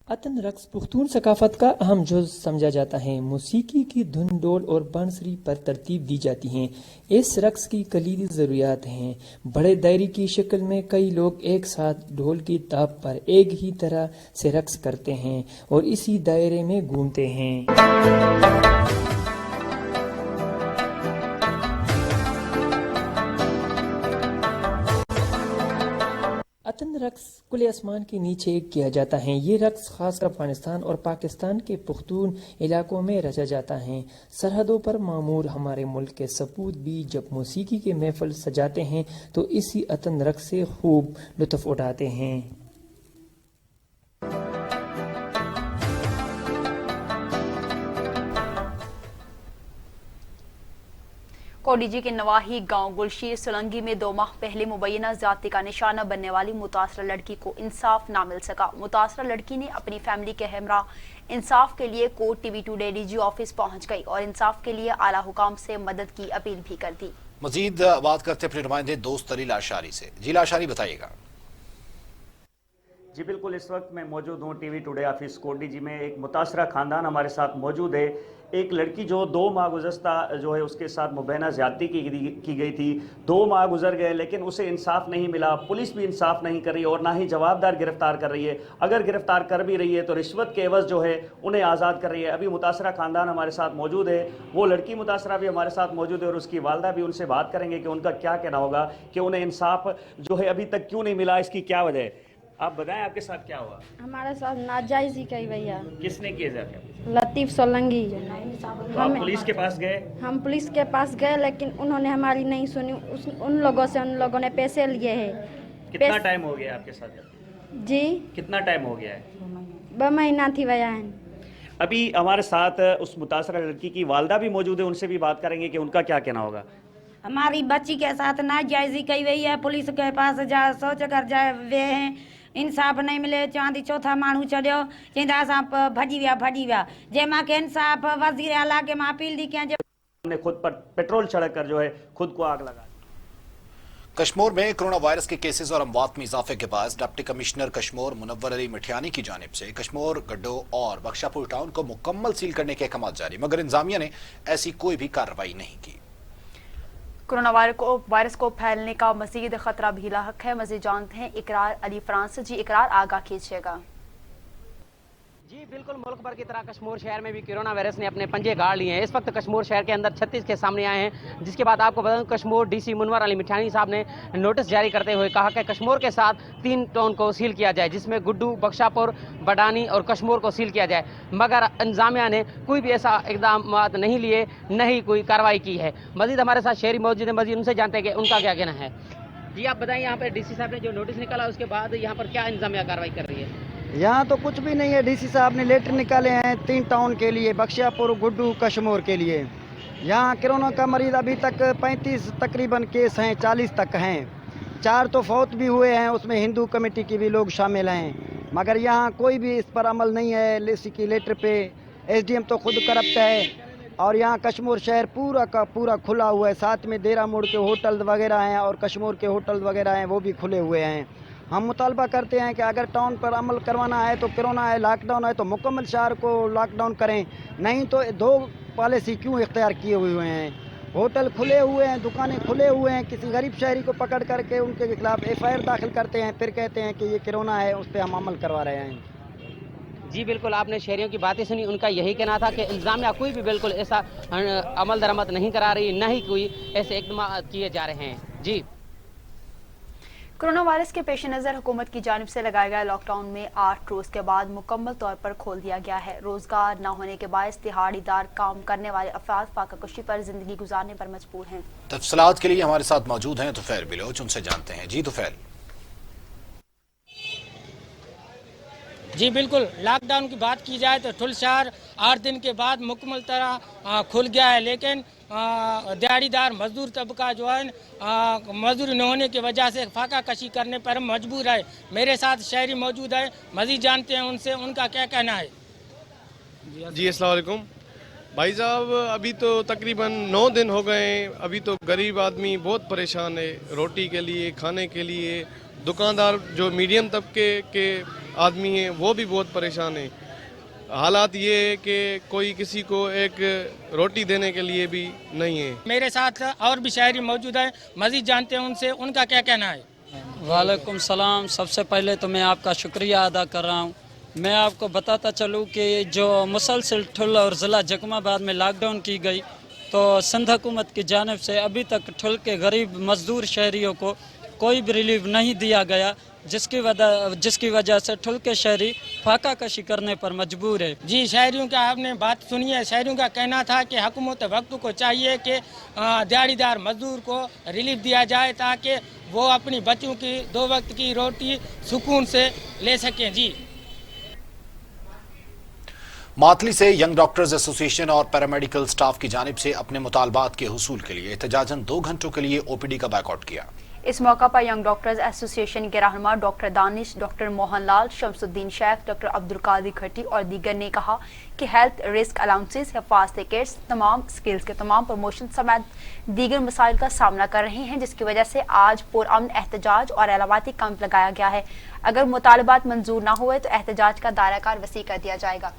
अतन रक्स पुख्तून सकाफत का अहम जुज समझा जाता है। मौसीकी की धुन, डोल और बांसुरी पर तरतीब दी जाती है। इस रक्स की कलीदी ज़रूरियात हैं। बड़े दायरे की शक्ल में कई लोग एक साथ ढोल की ताप पर एक ही तरह से रक्स करते हैं और इसी दायरे में घूमते हैं। अतन रक्स खुले आसमान के नीचे किया जाता है। ये रक्स खासकर अफगानिस्तान और पाकिस्तान के पुख्तून इलाकों में रचा जाता है। सरहदों पर मामूर हमारे मुल्क के सपूत भी जब मौसीकी के महफिल सजाते हैं तो इसी अतन रक्स से खूब लुत्फ उठाते हैं। कोडीजी के नवाही गांव गुलशीर सोलंगी में 2 माह पहले मुबैना जाति का निशाना बनने वाली मुतासरा लड़की को इंसाफ ना मिल सका। मुतासरा लड़की ने अपनी फैमिली के हमरा इंसाफ के लिए court TV today DG office पहुंच गई और इंसाफ के लिए आला हुकाम से मदद की अपील भी कर दी। मजीद बात करते अपने नुमाइंदे दोस्त अली लाशारी से। जी लाशारी बताइएगा। जी बिल्कुल, इस वक्त मैं मौजूद हूँ टीवी टुडे ऑफिस कोडीजी में। एक मुतासरा खानदान हमारे साथ मौजूद है। एक लड़की जो 2 माह गुज़श्ता जो है उसके साथ मुबैना ज़्यादती की गई थी। 2 माह गुजर गए लेकिन उसे इंसाफ नहीं मिला। पुलिस भी इंसाफ नहीं कर रही और ना ही जवाबदार गिरफ्तार कर रही है। अगर गिरफ्तार कर भी रही है तो रिश्वत के एवज़ जो है उन्हें आज़ाद कर रही है। अभी मुतासरा खानदान हमारे साथ मौजूद है, वो लड़की मुतासरा भी हमारे साथ मौजूद है और उसकी वालदा भी। उनसे बात करेंगे कि उनका क्या कहना होगा कि उन्हें इंसाफ जो है अभी तक क्यों नहीं मिला, इसकी क्या वजह है। आप बताएं आपके साथ क्या हुआ। हमारे साथ नाजायज ही कही भैया। किसने किए जाते? लतीफ़ सोलंगी। हम पुलिस के पास गए? हम पुलिस के पास गए लेकिन उन्होंने हमारी नहीं सुनी। उन लोगों से उन लोगों ने पैसे लिए हैं। कितना टाइम हो गया आपके साथ? जी कितना टाइम हो गया है? 2 महीना थी भैया। अभी हमारे साथ उस मुतासरा लड़की की वालदा भी मौजूद है, उनसे भी बात करेंगे कि उनका क्या कहना होगा। हमारी बच्ची के साथ नाजायजी कही गई है। पुलिस के पास जा सोच कर जाए वे हैं, इंसाफ नहीं मिले। चांदी चौथा माण्हू चढ़ियो चईंदा असां भॼी विया जंहिं मां के इंसाफ वज़ीर आला के मां अपील दी कयां हमने खुद पर पेट्रोल छिड़ककर जो है खुद को आग लगा। कश्मीर में कोरोना वायरस के केसेस और अमवात में इजाफे के बाद डिप्टी कमिश्नर कश्मीर मुनव्वर अली मिठियानी की जानिब से कश्मीर, गड्डो और बख्शापुर टाउन को मुकम्मल सील करने के अहकाम जारी, मगर इंतजामिया ने ऐसी कोई भी कार्रवाई नहीं की। कोरोना वायरस को फैलने का मजीद खतरा भी लाहक है। मजीद जानते हैं इकरार अली फ्रांस। जी इकरार, आगाह कीजिएगा। जी बिल्कुल, मुल्क भर की तरह कश्मीर शहर में भी कोरोना वायरस ने अपने पंजे गाड़ लिए हैं। इस वक्त कश्मीर शहर के अंदर 36 के सामने आए हैं, जिसके बाद आपको बता दूं कश्मीर डीसी मुनव्वर अली मिठानी साहब ने नोटिस जारी करते हुए कहा कि कश्मीर के साथ 3 टाउन को सील किया जाए, जिसमें गुड्डू, बख्शापुर, बडानी और कश्मीर को सील किया जाए, मगर इंतजामिया ने कोई भी ऐसा इकदाम नहीं लिए, न ही कोई कार्रवाई की है। मजीद हमारे साथ शहरी मौजूद है, मजीद उनसे जानते हैं कि उनका क्या कहना है। जी आप बताएं, यहाँ पर डीसी साहब ने जो नोटिस निकाला उसके बाद यहाँ पर क्या इंतजामिया कार्रवाई कर रही है? यहाँ तो कुछ भी नहीं है। डीसी साहब ने लेटर निकाले हैं 3 टाउन के लिए, बख्शियापुर, गुड्डू, कश्मीर के लिए। यहाँ कोरोना का मरीज अभी तक 35 तकरीबन केस हैं, 40 तक हैं। 4 तो फौत भी हुए हैं, उसमें हिंदू कमेटी के भी लोग शामिल हैं, मगर यहाँ कोई भी इस पर अमल नहीं है। इसी लेटर पे एसडीएम तो खुद करप्ट है और यहाँ कश्मीर शहर पूरा का पूरा खुला हुआ है। साथ में देरा मोड़ के होटल वगैरह हैं और कश्मीर के होटल वगैरह हैं, वो भी खुले हुए हैं। हम मुतालबा करते हैं कि अगर टाउन पर अमल करवाना है तो कोरोना है, लॉकडाउन है तो मुकम्मल शहर को लॉकडाउन करें, नहीं तो 2 पॉलिसी क्यों इख्तियार किए हुए हैं। होटल खुले हुए हैं, दुकानें खुले हुए हैं, किसी गरीब शहरी को पकड़ करके उनके खिलाफ FIR दाखिल करते हैं, फिर कहते हैं कि ये कोरोना है, उस पर हम अमल करवा रहे हैं। जी बिल्कुल, आपने शहरियों की बातें सुनी। उनका यही कहना था कि इंतजामिया कोई भी बिल्कुल ऐसा अमल दरामद नहीं करा रही, न ही कोई ऐसे इकदाम किए जा रहे हैं। जी, कोरोना वायरस के पेश नज़र हुकूमत की जानिब से लगाए गए लॉकडाउन में 8 रोज के बाद मुकम्मल तौर पर खोल दिया गया है। रोजगार न होने के बायस दिहाड़ीदार काम करने वाले अफराद फाकाकशी पर जिंदगी गुजारने पर मजबूर हैं। तफसीलात के लिए हमारे साथ मौजूद हैं तुफैल बिलोच, उनसे जानते हैं। जी तुफैल। जी बिल्कुल, लॉकडाउन की बात की जाए तो ठुल शहर 8 दिन के बाद मुकम्मल तरह खुल गया है, लेकिन दिहाड़ीदार मजदूर तबका जो है मजदूर न होने की वजह से फाका कशी करने पर मजबूर है। मेरे साथ शहरी मौजूद है, मजीद जानते हैं उनसे उनका क्या कहना है। जी अस्सलाम वालेकुम भाई साहब, अभी तो तकरीबन 9 दिन हो गए। अभी तो गरीब आदमी बहुत परेशान है, रोटी के लिए, खाने के लिए। दुकानदार जो मीडियम तबके के आदमी हैं वो भी बहुत परेशान है। हालात ये है कि कोई किसी को एक रोटी देने के लिए भी नहीं है। मेरे साथ और भी शहरी मौजूद है, मजीद जानते हैं उनसे उनका क्या कहना है। वालेकुम सलाम। सबसे पहले तो मैं आपका शुक्रिया अदा कर रहा हूँ। मैं आपको बताता चलूँ कि जो मुसलसल ठुल और ज़िला जकमाबाद में लॉकडाउन की गई, तो सिंध हुकूमत की जानिब से अभी तक ठुल के गरीब मजदूर शहरियों को कोई भी रिलीफ नहीं दिया गया, जिसकी वजह से ठुल के शहरी फाका कशी करने पर मजबूर है। जी, शहरियों का आपने बात सुनी है। शहरियों का कहना था कि हुकूमत वक्त को चाहिए कि दिहाड़ीदार मजदूर को रिलीफ दिया जाए ताकि वो अपनी बच्चों की 2 वक्त की रोटी सुकून से ले सकें। जी, मातली से यंग डॉक्टर्स एसोसिएशन और पैरामेडिकल स्टाफ की जानिब से अपने मुतालबात के हुसूल के लिए एहतजाजन 2 घंटों के लिए OPD का बायकॉट किया। इस मौका पर यंग डॉक्टर्स एसोसिएशन के रहनुमा doctor Danish, doctor Mohanlal, Shamsuddin Shaikh, doctor Abdul Qadir Khatti और दीगर ने कहा कि हेल्थ रिस्क अलाउंसेस, हिफाजती किट्स, तमाम स्किल्स के तमाम प्रमोशन समेत दीगर मसाइल का सामना कर रहे हैं, जिसकी वजह से आज पुरअमन एहतजाज और अलावाती कैंप लगाया गया है। अगर मुतालबात मंजूर न हुए तो एहतजाज का दायराकार वसी कर दिया जाएगा।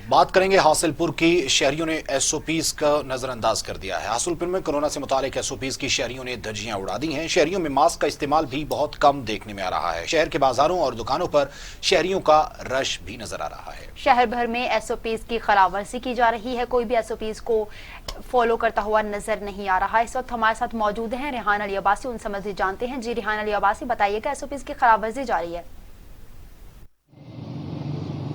बात करेंगे हासिलपुर की। शहरियों ने SOPs का नजरअंदाज कर दिया है। हासिलपुर में कोरोना से मुतालिक SOPs की शहरियों ने धज्जियां उड़ा दी हैं। शहरियों में मास्क का इस्तेमाल भी बहुत कम देखने में आ रहा है। शहर के बाजारों और दुकानों पर शहरियों का रश भी नजर आ रहा है। शहर भर में SOPs की खिलाफवर्जी की जा रही है, कोई भी SOPs को फॉलो करता हुआ नजर नहीं आ रहा है। इस वक्त हमारे साथ मौजूद हैं रेहान अली अब्बासी, उनसे मज़ीद जानते हैं। जी रेहान अली अब्बासी, बताइएगा SOPs की खिलाफवर्जी जारी है।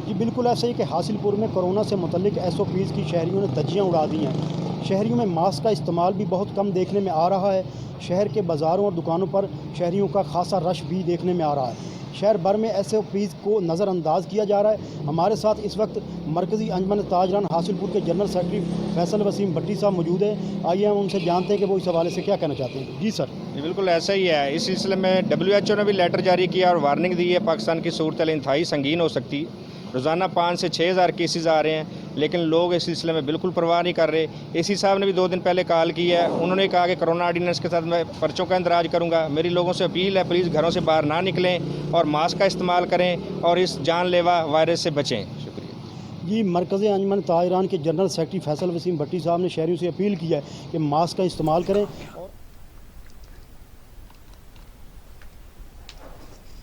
जी बिल्कुल ऐसा ही कि हासिलपुर में कोरोना से मुतल्लिक SOPs की शहरियों ने धज्जियां उड़ा दी हैं। शहरियों में मास्क का इस्तेमाल भी बहुत कम देखने में आ रहा है। शहर के बाज़ारों और दुकानों पर शहरियों का खासा रश भी देखने में आ रहा है। शहर भर में SOPs को नज़रअंदाज किया जा रहा है। हमारे साथ इस वक्त मरकज़ी अंजमन ताजरान हासिलपुर के जनरल सेक्रेटरी फैसल वसीम भट्टी साहब मौजूद हैं। आइए हम उनसे जानते हैं कि वो इस हवाले से क्या कहना चाहते हैं। जी सर। बिल्कुल ऐसा ही है। इस सिलसिले में WHO ने भी लेटर जारी किया और वार्निंग दी है, पाकिस्तान की सूरत इंतहाई संगीन हो सकती। रोज़ाना 5 से 6 हज़ार केसेस आ रहे हैं, लेकिन लोग इस सिलसिले में बिल्कुल परवाह नहीं कर रहे। AC साहब ने भी 2 दिन पहले कॉल की है। उन्होंने कहा कि कोरोना ऑर्डिनेंस के साथ मैं पर्चों का इंदराज करूंगा। मेरी लोगों से अपील है, प्लीज़ घरों से बाहर ना निकलें और मास्क का इस्तेमाल करें और इस जानलेवा वायरस से बचें। शुक्रिया जी। मरकज़ी अंजमन ताजरान के जनरल सेक्रेटरी फैसल वसीम भट्टी साहब ने शहरियों से अपील की है कि मास्क का इस्तेमाल करें।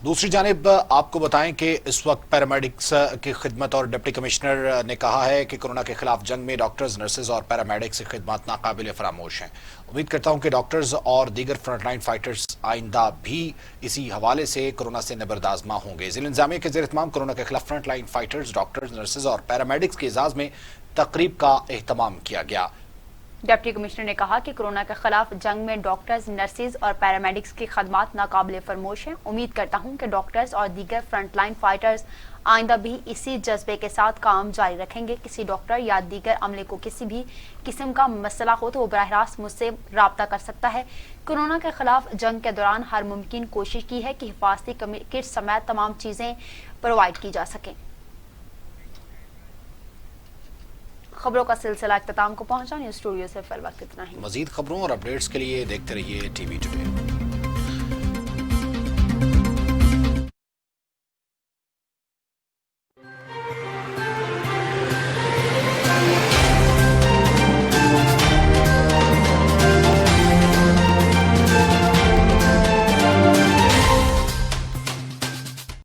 दूसरी जानिब आपको बताएं कि इस वक्त पैरामेडिक्स की खिदमत और डिप्टी कमिश्नर ने कहा है कि कोरोना के खिलाफ जंग में डॉक्टर्स, नर्सेज और पैरामेडिक्स की खिदमत नाकाबिल फरामोश हैं। उम्मीद करता हूं कि डॉक्टर्स और दीगर फ्रंटलाइन फाइटर्स आइंदा भी इसी हवाले से कोरोना से नबरदाजमा होंगे। जिला इंतजामिया के ज़ेर-ए-इत्माम कोरोना के खिलाफ फ्रंटलाइन फाइटर्स, डॉक्टर्स, नर्सेज और पैरामेडिक्स के एजाज में तकरीब का एहतमाम किया गया। डिप्टी कमिश्नर ने कहा कि कोरोना के खिलाफ जंग में डॉक्टर्स, नर्सेज और पैरामेडिक्स की खदमात नाकाबिले फरमोश हैं। उम्मीद करता हूं कि डॉक्टर्स और दीगर फ्रंटलाइन फाइटर्स आइंदा भी इसी जज्बे के साथ काम जारी रखेंगे। किसी डॉक्टर या दीगर अमले को किसी भी किस्म का मसला हो तो वो बराह रास्त मुझसे राब्ता कर सकता है। कोरोना के खिलाफ जंग के दौरान हर मुमकिन कोशिश की है कि हिफाजती किट समेत तमाम चीजें प्रोवाइड की जा सकें। खबरों का सिलसिला इख्तिताम को पहुंचा। न्यूज़ स्टूडियो से फिल वक्त इतना ही। मजीद खबरों और अपडेट्स के लिए देखते रहिए टीवी टुडे।